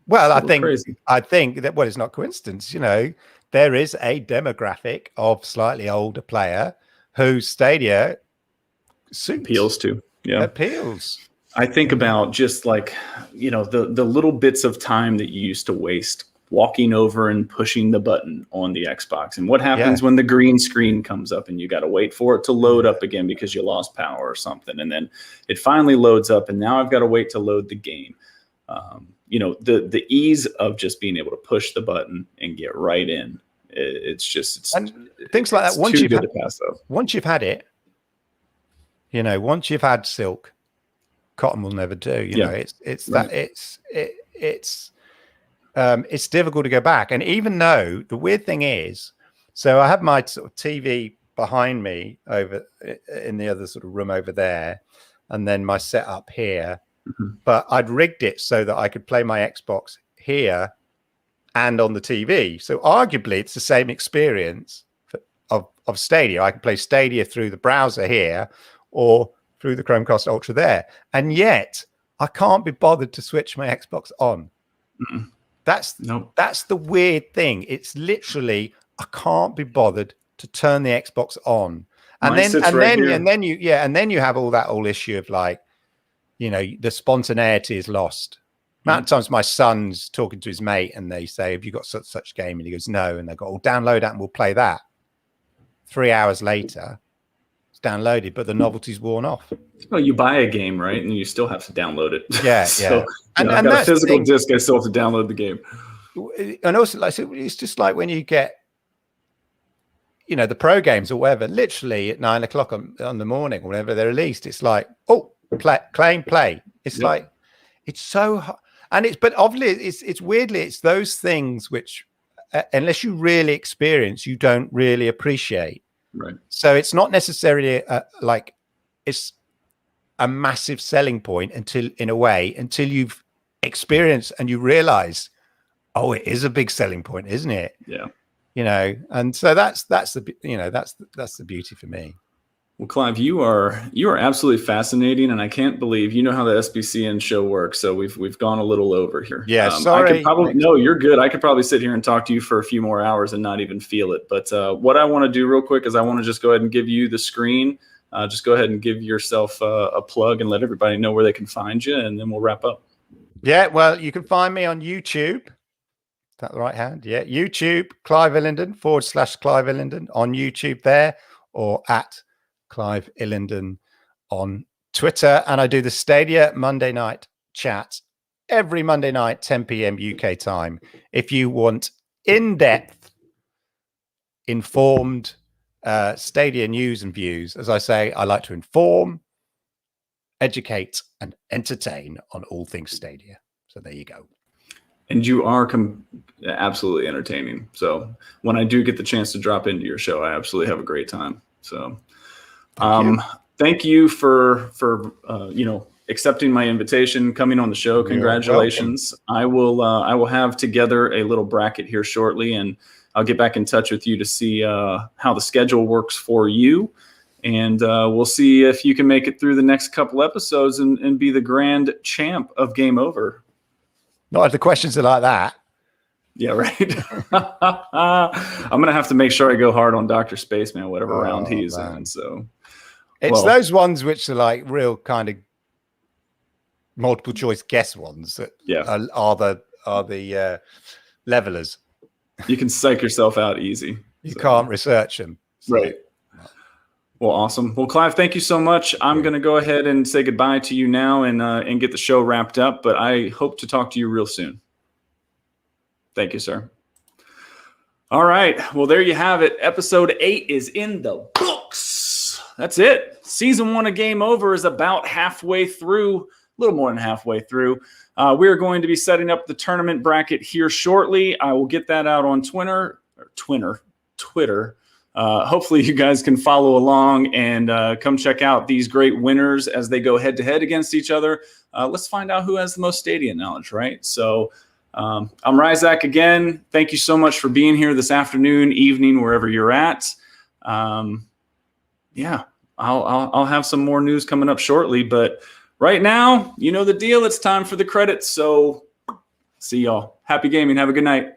Well, Crazy. I think that, well, it's not coincidence, you know, there is a demographic of slightly older player who Stadia suits, Appeals to. Yeah. appeals. I think about just like, you know, the little bits of time that you used to waste walking over and pushing the button on the Xbox. And what happens when the green screen comes up and you got to wait for it to load up again because you lost power or something. And then it finally loads up and now I've got to wait to load the game. You know, the ease of just being able to push the button and get right in. And things like that. Once you've had it, you know, once you've had silk, cotton will never do. You know, it's difficult to go back. And even though the weird thing is, so I have my sort of TV behind me over in the other sort of room over there, and then my setup here. But I'd rigged it so that I could play my Xbox here and on the TV. So arguably, it's the same experience of Stadia. I can play Stadia through the browser here or through the Chromecast Ultra there. And yet, I can't be bothered to switch my Xbox on. That's the weird thing. It's literally, I can't be bothered to turn the Xbox on. And then you have all that whole issue of like, you know, the spontaneity is lost. Amount of times my son's talking to his mate and they say, have you got such game? And he goes, no. And they go, oh, download that and we'll play that. 3 hours later, it's downloaded, but the novelty's worn off. Well, you buy a game, right? And you still have to download it. Yeah, so, yeah. And I've got a physical disc, I still have to download the game. And also, like, it's just like when you get, you know, the pro games or whatever, literally at 9 o'clock on the morning, or whenever they're released, it's like, oh, play. It's like, it's so hard. And but obviously it's weirdly, it's those things which, unless you really experience, you don't really appreciate. Right. So it's not necessarily like it's a massive selling point until you've experienced and you realize, oh, it is a big selling point, isn't it? Yeah. You know, and so that's the beauty for me. Well, Clive, you are absolutely fascinating, and I can't believe you know how the SBCN show works. So we've gone a little over here. Yeah, sorry. No, you're good. I could probably sit here and talk to you for a few more hours and not even feel it. But what I want to do real quick is I want to just go ahead and give you the screen. Just go ahead and give yourself a plug and let everybody know where they can find you, and then we'll wrap up. Yeah, well, you can find me on YouTube. Is that the right hand? Yeah, YouTube, Clive Illenden /Clive Illenden on YouTube there, or at Clive Illenden on Twitter. And I do the Stadia Monday night chat every Monday night, 10 p.m. UK time. If you want in-depth, informed Stadia news and views, as I say, I like to inform, educate, and entertain on all things Stadia. So there you go. And you are absolutely entertaining. So when I do get the chance to drop into your show, I absolutely have a great time. So thank you for you know, accepting my invitation, coming on the show. Congratulations. I will have together a little bracket here shortly, and I'll get back in touch with you to see how the schedule works for you. And we'll see if you can make it through the next couple episodes and be the grand champ of Game Over. Not if the questions are like that. Yeah, right. I'm going to have to make sure I go hard on Dr. Spaceman, whatever round he's in. So it's those ones which are like real kind of multiple choice guess ones that are the levelers. You can psych yourself out easy. You can't research them. So. Right. Well, awesome. Well, Clive, thank you so much. I'm going to go ahead and say goodbye to you now and get the show wrapped up, but I hope to talk to you real soon. Thank you, sir. All right. Well, there you have it. Episode 8 is in the books. That's it. Season 1 of Game Over is about halfway through, a little more than halfway through. We're going to be setting up the tournament bracket here shortly. I will get that out on Twitter. Hopefully you guys can follow along and come check out these great winners as they go head to head against each other. Let's find out who has the most Stadia knowledge, right? So I'm Ryzak again. Thank you so much for being here this afternoon, evening, wherever you're at. Yeah, I'll have some more news coming up shortly, but right now, you know the deal. It's time for the credits. So See y'all. Happy gaming. Have a good night.